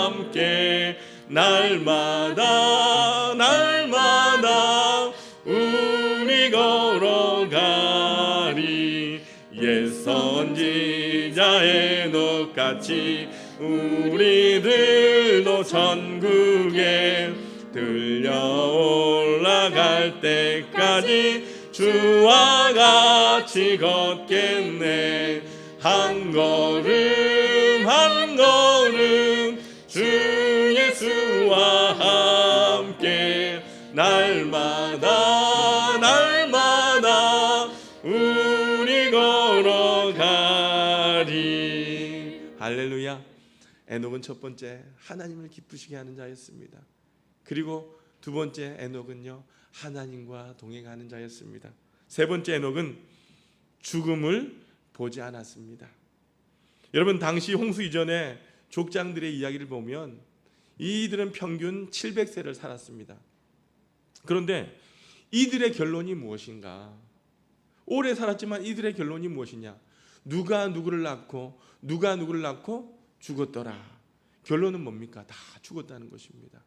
함께 날마다 날마다 우리 걸어가리. 옛 선지자의 녹같이 우리들도 천국에 들려 올라갈 때까지 주와 같이 걷겠네. 한 걸음 한 걸음 주 예수와 함께 날마다 날마다 우리 걸어가리. 할렐루야. 에녹은 첫 번째 하나님을 기쁘시게 하는 자였습니다. 그리고 두 번째 에녹은요 하나님과 동행하는 자였습니다. 세 번째 에녹은 죽음을 보지 않았습니다. 여러분, 당시 홍수 이전에 족장들의 이야기를 보면 이들은 평균 700세를 살았습니다. 그런데 이들의 결론이 무엇인가? 오래 살았지만 이들의 결론이 무엇이냐? 누가 누구를 낳고 누가 누구를 낳고 죽었더라. 결론은 뭡니까? 다 죽었다는 것입니다.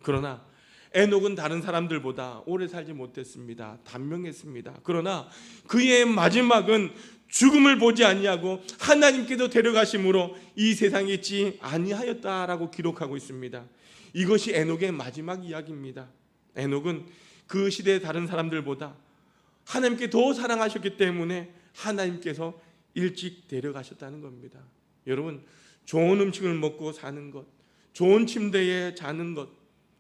그러나 에녹은 다른 사람들보다 오래 살지 못했습니다. 단명했습니다. 그러나 그의 마지막은 죽음을 보지 아니하고 하나님께서 데려가심으로 이 세상에 있지 아니하였다라고 기록하고 있습니다. 이것이 에녹의 마지막 이야기입니다. 에녹은 그 시대의 다른 사람들보다 하나님께 더 사랑하셨기 때문에 하나님께서 일찍 데려가셨다는 겁니다. 여러분, 좋은 음식을 먹고 사는 것, 좋은 침대에 자는 것,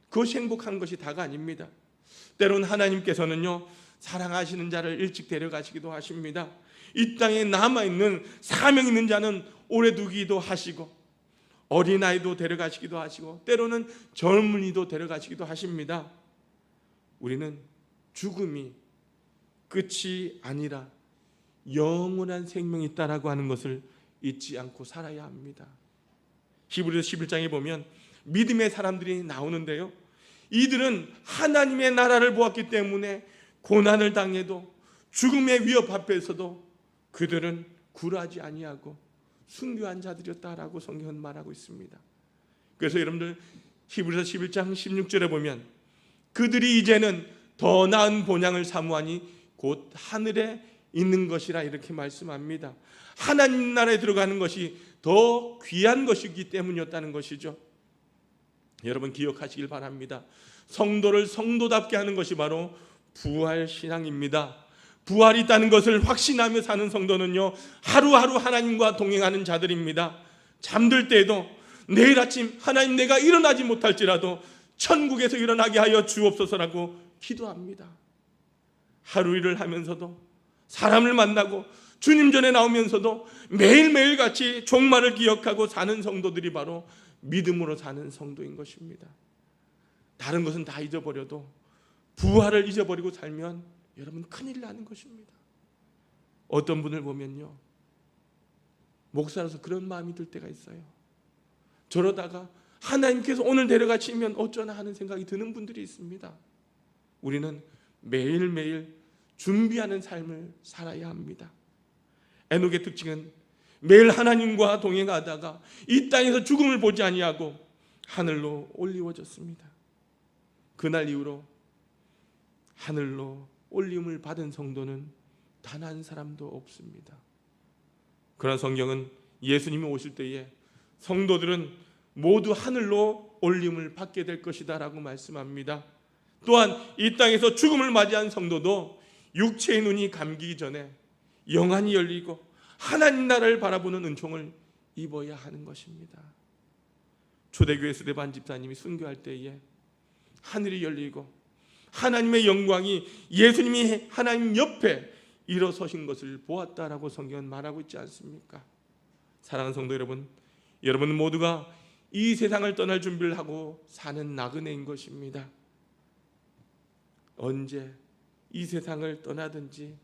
그것이 행복한 것이 다가 아닙니다. 때론 하나님께서는요, 사랑하시는 자를 일찍 데려가시기도 하십니다. 이 땅에 남아있는 사명 있는 자는 오래 두기도 하시고, 어린아이도 데려가시기도 하시고, 때로는 젊은이도 데려가시기도 하십니다. 우리는 죽음이 끝이 아니라 영원한 생명이 있다라고 하는 것을 잊지 않고 살아야 합니다. 히브리서 11장에 보면 믿음의 사람들이 나오는데요, 이들은 하나님의 나라를 보았기 때문에 고난을 당해도 죽음의 위협 앞에서도 그들은 굴하지 아니하고 순교한 자들이었다라고 성경은 말하고 있습니다. 그래서 여러분들 히브리서 11장 16절에 보면 그들이 이제는 더 나은 본향을 사모하니 곧 하늘에 있는 것이라 이렇게 말씀합니다. 하나님 나라에 들어가는 것이 더 귀한 것이기 때문이었다는 것이죠. 여러분 기억하시길 바랍니다. 성도를 성도답게 하는 것이 바로 부활신앙입니다. 부활이 있다는 것을 확신하며 사는 성도는요, 하루하루 하나님과 동행하는 자들입니다. 잠들 때에도 내일 아침 하나님 내가 일어나지 못할지라도 천국에서 일어나게 하여 주옵소서라고 기도합니다. 하루 일을 하면서도 사람을 만나고 주님 전에 나오면서도 매일매일 같이 종말을 기억하고 사는 성도들이 바로 믿음으로 사는 성도인 것입니다. 다른 것은 다 잊어버려도 부활을 잊어버리고 살면 여러분 큰일 나는 것입니다. 어떤 분을 보면요, 목사로서 그런 마음이 들 때가 있어요. 저러다가 하나님께서 오늘 데려가시면 어쩌나 하는 생각이 드는 분들이 있습니다. 우리는 매일매일 준비하는 삶을 살아야 합니다. 에녹의 특징은 매일 하나님과 동행하다가 이 땅에서 죽음을 보지 아니하고 하늘로 올리워졌습니다. 그날 이후로 하늘로 올림을 받은 성도는 단 한 사람도 없습니다. 그러나 성경은 예수님이 오실 때에 성도들은 모두 하늘로 올림을 받게 될 것이다 라고 말씀합니다. 또한 이 땅에서 죽음을 맞이한 성도도 육체의 눈이 감기기 전에 영안이 열리고 하나님 나라를 바라보는 은총을 입어야 하는 것입니다. 초대교회 스데반 집사님이 순교할 때에 하늘이 열리고 하나님의 영광이 예수님이 하나님 옆에 일어서신 것을 보았다라고 성경은 말하고 있지 않습니까? 사랑하는 성도 여러분, 여러분 모두가 이 세상을 떠날 준비를 하고 사는 나그네인 것입니다. 언제 이 세상을 떠나든지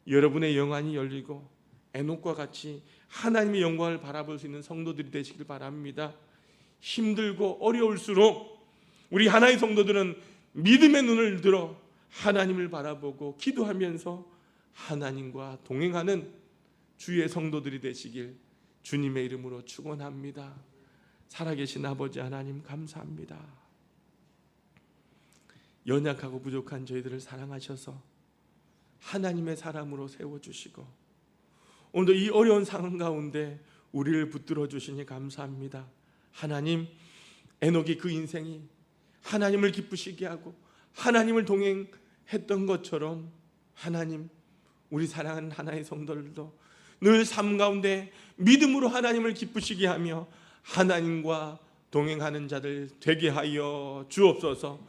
여러분의 영안이 열리고 에녹과 같이 하나님의 영광을 바라볼 수 있는 성도들이 되시길 바랍니다. 힘들고 어려울수록 우리 하나의 성도들은 믿음의 눈을 들어 하나님을 바라보고 기도하면서 하나님과 동행하는 주의 성도들이 되시길 주님의 이름으로 축원합니다. 살아계신 아버지 하나님 감사합니다. 연약하고 부족한 저희들을 사랑하셔서 하나님의 사람으로 세워주시고 오늘도 이 어려운 상황 가운데 우리를 붙들어 주시니 감사합니다. 하나님, 에녹이 그 인생이 하나님을 기쁘시게 하고 하나님을 동행했던 것처럼 하나님, 우리 사랑하는 하나의 성도들도 늘 삶 가운데 믿음으로 하나님을 기쁘시게 하며 하나님과 동행하는 자들 되게 하여 주옵소서.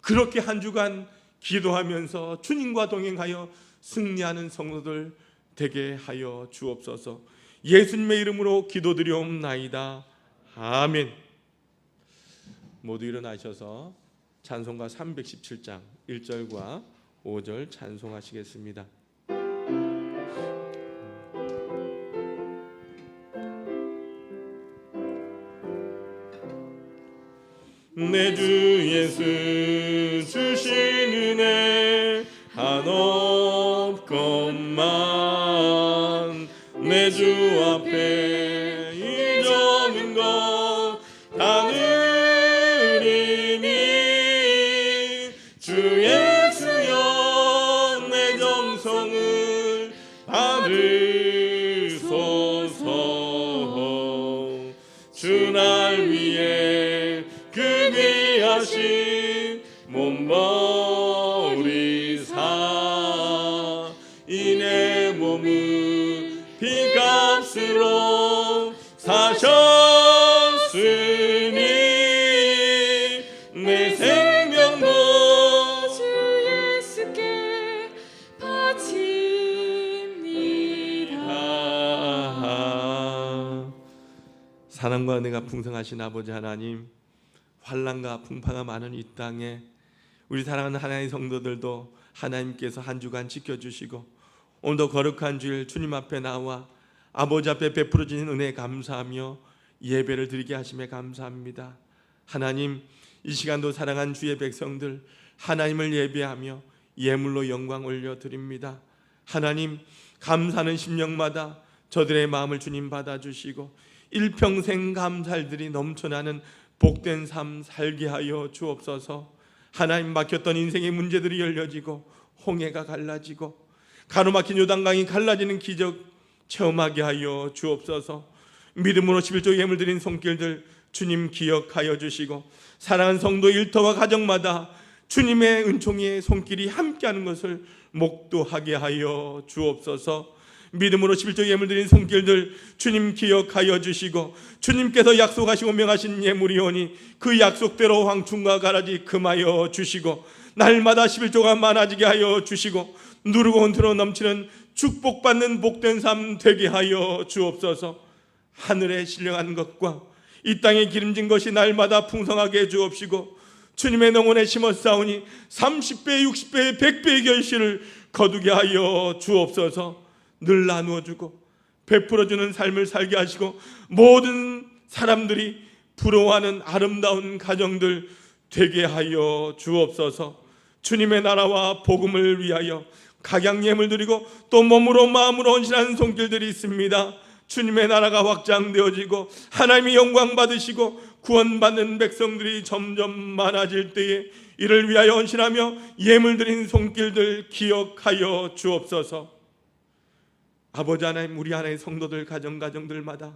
그렇게 한 주간 기도하면서 주님과 동행하여 승리하는 성도들 되게 하여 주옵소서. 예수님의 이름으로 기도드리옵나이다. 아멘. 모두 일어나셔서 찬송가 317장 1절과 5절 찬송하시겠습니다. 내 주 예수 주신 은혜 한없건만 내 주 앞에 잊어진 것 다 느리니 주 예수여 내 정성을 받으소서. 주 날 위해 그 귀하신 몸 버리사 이 내 몸을 피값으로 사셨으니 내 생명도 주 예수께 바칩니다. 사랑과 은혜가 풍성하신 아버지 하나님, 환난과 풍파가 많은 이 땅에 우리 사랑하는 하나님의 성도들도 하나님께서 한 주간 지켜주시고 오늘도 거룩한 주일 주님 앞에 나와 아버지 앞에 베풀어 주신 은혜에 감사하며 예배를 드리게 하심에 감사합니다. 하나님, 이 시간도 사랑한 주의 백성들 하나님을 예배하며 예물로 영광 올려드립니다. 하나님, 감사하는 심령마다 저들의 마음을 주님 받아주시고 일평생 감사들이 넘쳐나는 복된 삶 살게 하여 주옵소서. 하나님, 막혔던 인생의 문제들이 열려지고 홍해가 갈라지고 가로막힌 요단강이 갈라지는 기적 체험하게 하여 주옵소서. 믿음으로 11조 예물 드린 손길들 주님 기억하여 주시고 사랑하는 성도 일터와 가정마다 주님의 은총의 손길이 함께하는 것을 목도하게 하여 주옵소서. 믿음으로 11조 예물 드린 손길들 주님 기억하여 주시고 주님께서 약속하시고 명하신 예물이오니 그 약속대로 황충과 가라지 금하여 주시고 날마다 11조가 많아지게 하여 주시고 누르고 흔들어 넘치는 축복받는 복된 삶 되게 하여 주옵소서. 하늘에 신령한 것과 이 땅에 기름진 것이 날마다 풍성하게 해 주옵시고 주님의 농원에 심었사오니 30배, 60배, 100배의 결실을 거두게 하여 주옵소서. 늘 나누어주고 베풀어주는 삶을 살게 하시고 모든 사람들이 부러워하는 아름다운 가정들 되게 하여 주옵소서. 주님의 나라와 복음을 위하여 각양 예물 드리고 또 몸으로 마음으로 헌신하는 손길들이 있습니다. 주님의 나라가 확장되어지고 하나님이 영광 받으시고 구원받는 백성들이 점점 많아질 때에 이를 위하여 헌신하며 예물 드린 손길들 기억하여 주옵소서. 아버지 하나님, 우리 하나의 성도들 가정들마다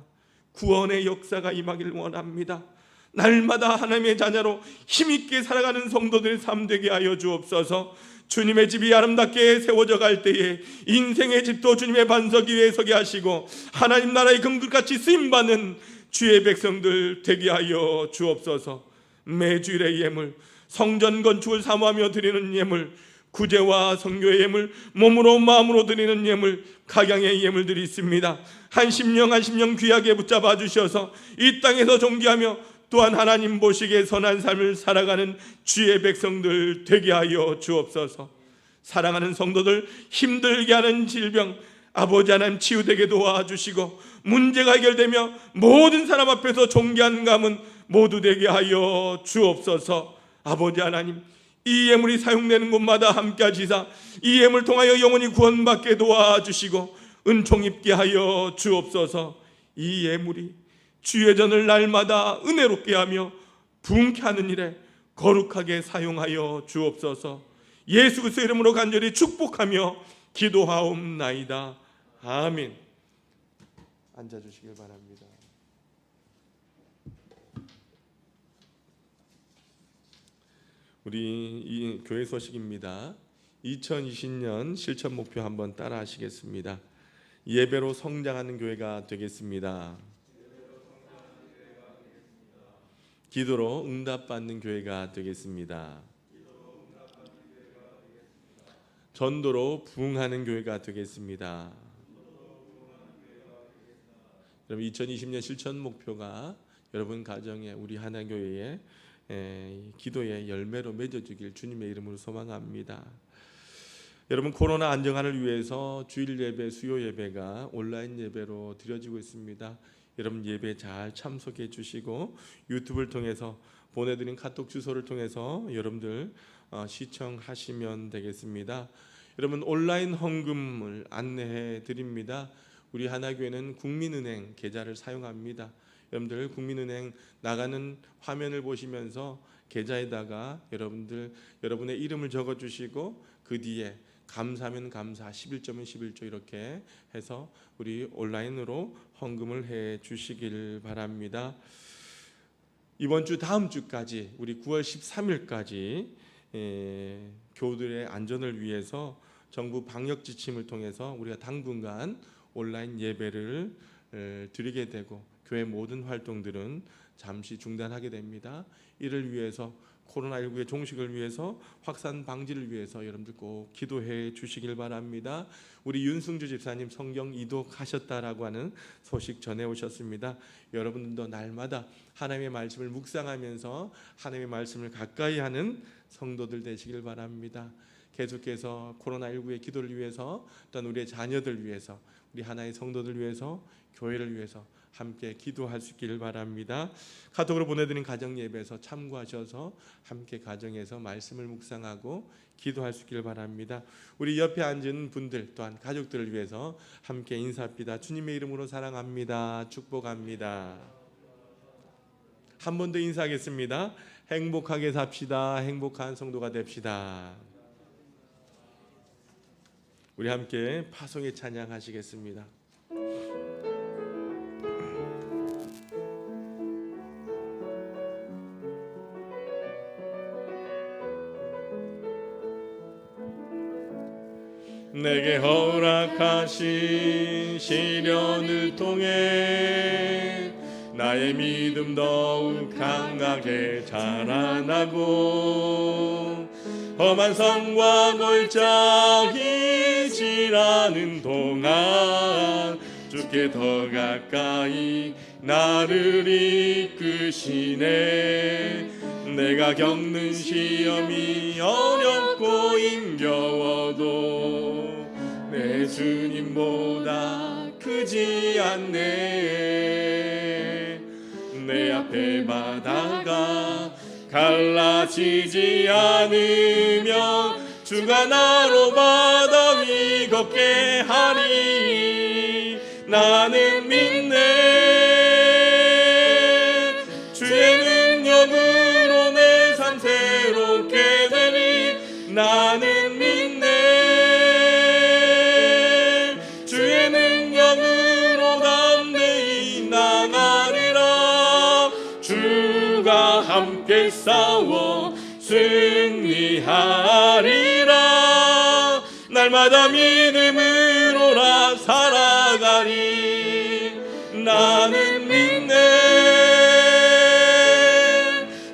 구원의 역사가 임하기를 원합니다. 날마다 하나님의 자녀로 힘있게 살아가는 성도들의 삶 되게 하여 주옵소서. 주님의 집이 아름답게 세워져 갈 때에 인생의 집도 주님의 반석 위에 서게 하시고 하나님 나라의 금글같이 쓰임받는 주의 백성들 되게 하여 주옵소서. 매주일의 예물, 성전 건축을 사모하며 드리는 예물, 구제와 선교의 예물, 몸으로 마음으로 드리는 예물, 각양의 예물들이 있습니다. 한 심령 귀하게 붙잡아 주셔서 이 땅에서 존귀하며 또한 하나님 보시기에 선한 삶을 살아가는 주의 백성들 되게 하여 주옵소서. 사랑하는 성도들 힘들게 하는 질병 아버지 하나님 치유되게 도와주시고 문제가 해결되며 모든 사람 앞에서 존귀한 가문 모두 되게 하여 주옵소서. 아버지 하나님, 이 예물이 사용되는 곳마다 함께 하시사 이 예물 통하여 영원히 구원받게 도와주시고 은총 입게 하여 주옵소서. 이 예물이 주의 전을 날마다 은혜롭게 하며 부흥케 하는 일에 거룩하게 사용하여 주옵소서. 예수 그리스도의 이름으로 간절히 축복하며 기도하옵나이다. 아멘. 앉아주시길 바랍니다. 우리 이 교회 소식입니다. 2020년 실천 목표 한번 따라 하시겠습니다. 예배로 성장하는 교회가 되겠습니다. 기도로 응답받는 교회가 되겠습니다. 전도로 부흥하는 교회가 되겠습니다. 여러분 2020년 실천 목표가 여러분 가정에 우리 하나교회에 기도의 열매로 맺어주길 주님의 이름으로 소망합니다. 여러분 코로나 안정화를 위해서 주일 예배, 수요 예배가 온라인 예배로 드려지고 있습니다. 여러분 예배 잘 참석해 주시고 유튜브를 통해서 보내드린 카톡 주소를 통해서 여러분들 시청하시면 되겠습니다. 여러분 온라인 헌금을 안내해 드립니다. 우리 하나교회는 국민은행 계좌를 사용합니다. 여러분들 국민은행 나가는 화면을 보시면서 계좌에다가 여러분의 이름을 적어주시고 그 뒤에 감사하면 감사, 11조면 11조 이렇게 해서 우리 온라인으로 헌금을 해 주시길 바랍니다. 이번 주 다음 주까지 우리 9월 13일까지 교우들의 안전을 위해서 정부 방역 지침을 통해서 우리가 당분간 온라인 예배를 드리게 되고 교회 모든 활동들은 잠시 중단하게 됩니다. 이를 위해서 코로나19의 종식을 위해서 확산 방지를 위해서 여러분들 꼭 기도해 주시길 바랍니다. 우리 윤승주 집사님 성경 이독하셨다라고 하는 소식 전해 오셨습니다. 여러분들도 날마다 하나님의 말씀을 묵상하면서 하나님의 말씀을 가까이 하는 성도들 되시길 바랍니다. 계속해서 코로나19의 기도를 위해서 또한 우리의 자녀들 위해서 우리 하나의 성도들 위해서 교회를 위해서 함께 기도할 수 있기를 바랍니다. 카톡으로 보내드린 가정 예배에서 참고하셔서 함께 가정에서 말씀을 묵상하고 기도할 수 있기를 바랍니다. 우리 옆에 앉은 분들 또한 가족들을 위해서 함께 인사합니다. 주님의 이름으로 사랑합니다. 축복합니다. 한 번 더 인사하겠습니다. 행복하게 삽시다. 행복한 성도가 됩시다. 우리 함께 파송의 찬양하시겠습니다. 내게 허락하신 시련을 통해 나의 믿음 더욱 강하게 자라나고 험한 산과 골짜기 지나는 동안 주께 더 가까이 나를 이끄시네. 내가 겪는 시험이 어렵고 힘겨워도 내 주님보다 크지 않네. 내 앞에 바다가 갈라지지 않으며 주가 나로 바다 위 걷게 하리. 나는 믿네. 주의 능력으로 내 삶 새롭게 되리. 나는 믿네. 주의 능력으로 담대히 나가리라. 주가 함께 싸워 승리하리라. 날마다 믿음으로라 살아가리. 나는 믿네.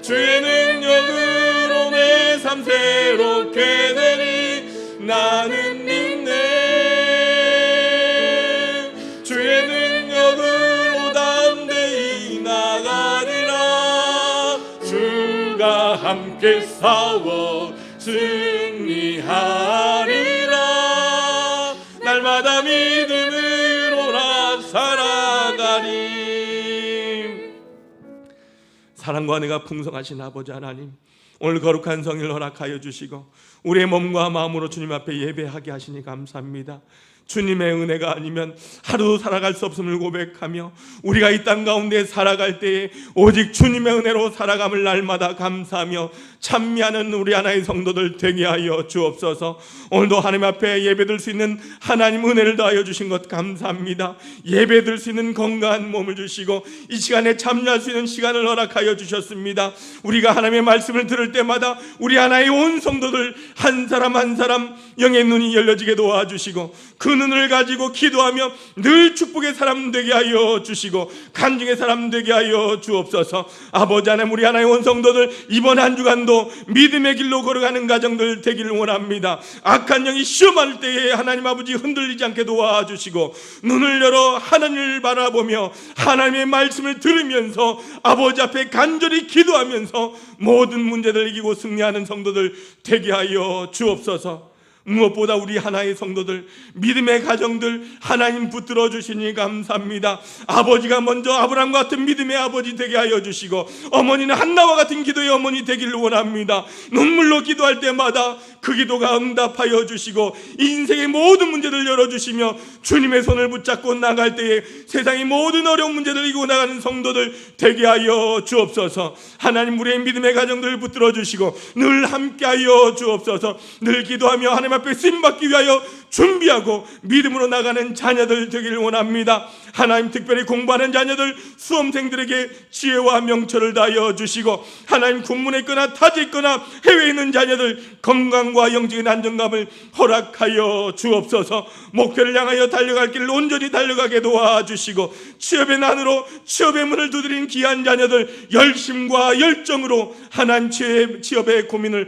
주의 능력으로 내 삶 새롭게 되리. 나는 믿네. 주의 능력으로 담대히 나가리라. 주가 함께 싸워 승리하리라. 날마다 믿음으로라 살아가리. 사랑과 은혜가 풍성하신 아버지 하나님, 오늘 거룩한 성일 허락하여 주시고 우리의 몸과 마음으로 주님 앞에 예배하게 하시니 감사합니다. 주님의 은혜가 아니면 하루도 살아갈 수 없음을 고백하며 우리가 이 땅 가운데 살아갈 때에 오직 주님의 은혜로 살아감을 날마다 감사하며 찬미하는 우리 하나의 성도들 되게 하여 주옵소서. 오늘도 하나님 앞에 예배드릴 수 있는 하나님 은혜를 더하여 주신 것 감사합니다. 예배드릴 수 있는 건강한 몸을 주시고 이 시간에 참여할 수 있는 시간을 허락하여 주셨습니다. 우리가 하나님의 말씀을 들을 때마다 우리 하나의 온 성도들 한 사람 한 사람 영의 눈이 열려지게 도와주시고 그 눈을 가지고 기도하며 늘 축복의 사람 되게 하여 주시고 간증의 사람 되게 하여 주옵소서. 아버지 하나님, 우리 하나의 온 성도들 이번 한 주간도 믿음의 길로 걸어가는 가정들 되기를 원합니다. 악한 영이 시험할 때에 하나님 아버지 흔들리지 않게 도와주시고 눈을 열어 하나님을 바라보며 하나님의 말씀을 들으면서 아버지 앞에 간절히 기도하면서 모든 문제들 이기고 승리하는 성도들 되게 하여 주옵소서. 무엇보다 우리 하나의 성도들, 믿음의 가정들 하나님 붙들어 주시니 감사합니다. 아버지가 먼저 아브라함 같은 믿음의 아버지 되게 하여 주시고 어머니는 한나와 같은 기도의 어머니 되기를 원합니다. 눈물로 기도할 때마다 그 기도가 응답하여 주시고 인생의 모든 문제를 열어주시며 주님의 손을 붙잡고 나갈 때에 세상의 모든 어려운 문제를 이기고 나가는 성도들 되게 하여 주옵소서. 하나님, 우리의 믿음의 가정들을 붙들어 주시고 늘 함께하여 주옵소서. 늘 기도하며 하나님 앞에 쓰임받기 위하여 준비하고 믿음으로 나가는 자녀들 되기를 원합니다. 하나님, 특별히 공부하는 자녀들, 수험생들에게 지혜와 명철을 다하여 주시고, 하나님, 군문에 있거나 타지에 있거나 해외에 있는 자녀들 건강과 영적인 안정감을 허락하여 주옵소서. 목표를 향하여 달려갈 길을 온전히 달려가게 도와주시고, 취업의 난으로 취업의 문을 두드린 귀한 자녀들 열심과 열정으로 하나님 취업의 고민을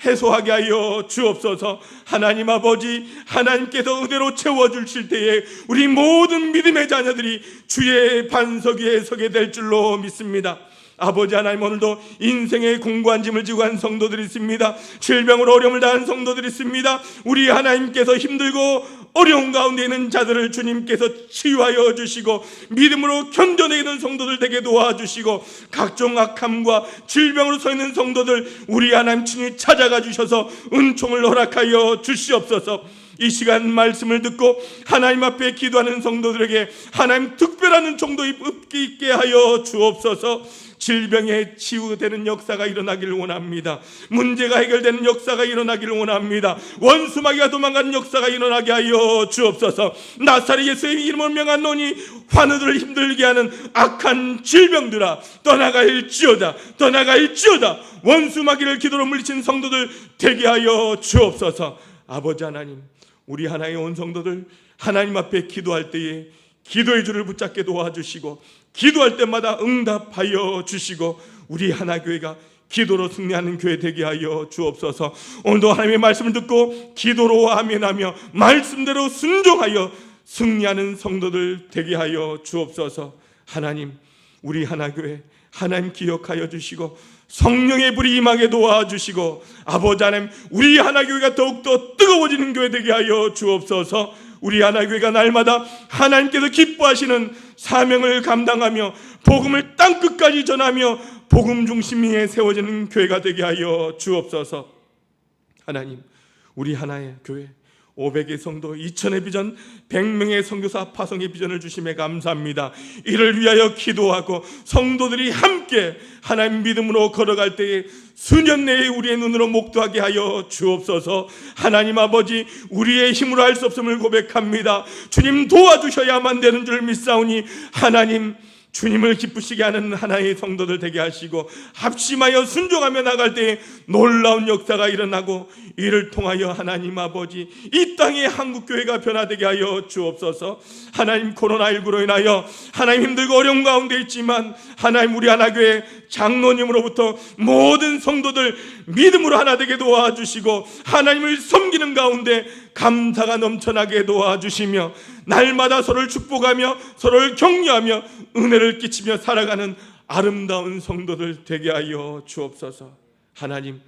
해소하게 하여 주옵소서. 하나님 아버지, 하나님께서 은혜로 채워주실 때에 우리 모든 믿음의 자녀들이 주의 반석 위에 서게 될 줄로 믿습니다. 아버지 하나님, 오늘도 인생의 공고한 짐을 지고 간 성도들이 있습니다. 질병으로 어려움을 당한 성도들이 있습니다. 우리 하나님께서 힘들고 어려운 가운데 있는 자들을 주님께서 치유하여 주시고, 믿음으로 견뎌내는 성도들 되게 도와주시고, 각종 악함과 질병으로 서 있는 성도들 우리 하나님 친히 찾아가 주셔서 은총을 허락하여 주시옵소서. 이 시간 말씀을 듣고 하나님 앞에 기도하는 성도들에게 하나님 특별한 은총도 있게 하여 주옵소서. 질병에 치유되는 역사가 일어나기를 원합니다. 문제가 해결되는 역사가 일어나기를 원합니다. 원수마귀가 도망가는 역사가 일어나게 하여 주옵소서. 나사렛 예수의 이름을 명하노니 환우들을 힘들게 하는 악한 질병들아, 떠나갈지어다, 떠나갈지어다. 원수마귀를 기도로 물리친 성도들 되게 하여 주옵소서. 아버지 하나님, 우리 하나의 온 성도들 하나님 앞에 기도할 때에 기도의 줄을 붙잡게 도와주시고, 기도할 때마다 응답하여 주시고, 우리 하나교회가 기도로 승리하는 교회 되게 하여 주옵소서. 오늘도 하나님의 말씀을 듣고 기도로 아멘하며 말씀대로 순종하여 승리하는 성도들 되게 하여 주옵소서. 하나님, 우리 하나교회 하나님 기억하여 주시고 성령의 불이 임하게 도와주시고, 아버지 하나님, 우리 하나교회가 더욱더 뜨거워지는 교회 되게 하여 주옵소서. 우리 하나교회가 날마다 하나님께서 기뻐하시는 사명을 감당하며 복음을 땅끝까지 전하며 복음 중심에 세워지는 교회가 되게 하여 주옵소서. 하나님, 우리 하나의 교회 500의 성도, 2000의 비전, 100명의 선교사 파송의 비전을 주심에 감사합니다. 이를 위하여 기도하고 성도들이 함께 하나님 믿음으로 걸어갈 때에 수년 내에 우리의 눈으로 목도하게 하여 주옵소서. 하나님 아버지, 우리의 힘으로 할 수 없음을 고백합니다. 주님 도와주셔야만 되는 줄 믿사오니, 하나님 주님을 기쁘시게 하는 하나의 성도들 되게 하시고, 합심하여 순종하며 나갈 때에 놀라운 역사가 일어나고, 이를 통하여 하나님 아버지, 이 땅의 한국교회가 변화되게 하여 주옵소서. 하나님, 코로나19로 인하여 하나님 힘들고 어려운 가운데 있지만, 하나님 우리 하나교회 장로님으로부터 모든 성도들 믿음으로 하나 되게 도와주시고, 하나님을 섬기는 가운데 감사가 넘쳐나게 도와주시며, 날마다 서로를 축복하며 서로를 격려하며 은혜를 끼치며 살아가는 아름다운 성도들 되게 하여 주옵소서. 하나님,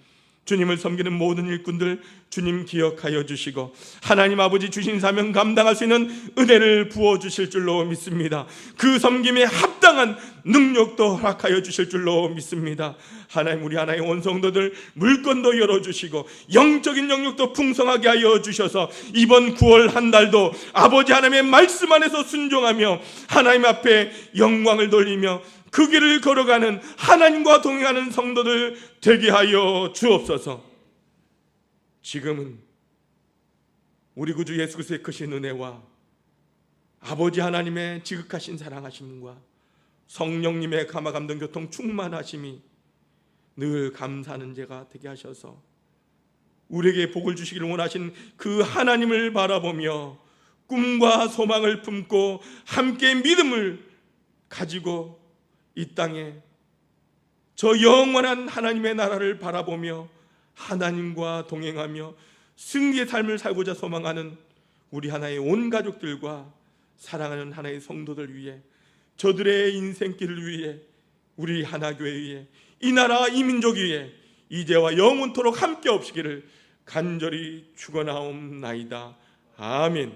주님을 섬기는 모든 일꾼들 주님 기억하여 주시고, 하나님 아버지 주신 사명 감당할 수 있는 은혜를 부어주실 줄로 믿습니다. 그 섬김에 합당한 능력도 허락하여 주실 줄로 믿습니다. 하나님, 우리 하나의 온 성도들 물건도 열어주시고 영적인 영역도 풍성하게 하여 주셔서 이번 9월 한 달도 아버지 하나님의 말씀 안에서 순종하며 하나님 앞에 영광을 돌리며 그 길을 걸어가는 하나님과 동행하는 성도들 되게 하여 주옵소서. 지금은 우리 구주 예수 그리스도의 크신 은혜와 아버지 하나님의 지극하신 사랑하심과 성령님의 감화감동 교통 충만하심이 늘 감사하는 제가 되게 하셔서 우리에게 복을 주시기를 원하신 그 하나님을 바라보며 꿈과 소망을 품고 함께 믿음을 가지고 이 땅에 저 영원한 하나님의 나라를 바라보며 하나님과 동행하며 승리의 삶을 살고자 소망하는 우리 하나의 온 가족들과 사랑하는 하나의 성도들 위해, 저들의 인생길을 위해, 우리 하나교회 위해, 이 나라 이 민족 위해 이제와 영원토록 함께 없으기를 간절히 축원하옵나이다. 아멘.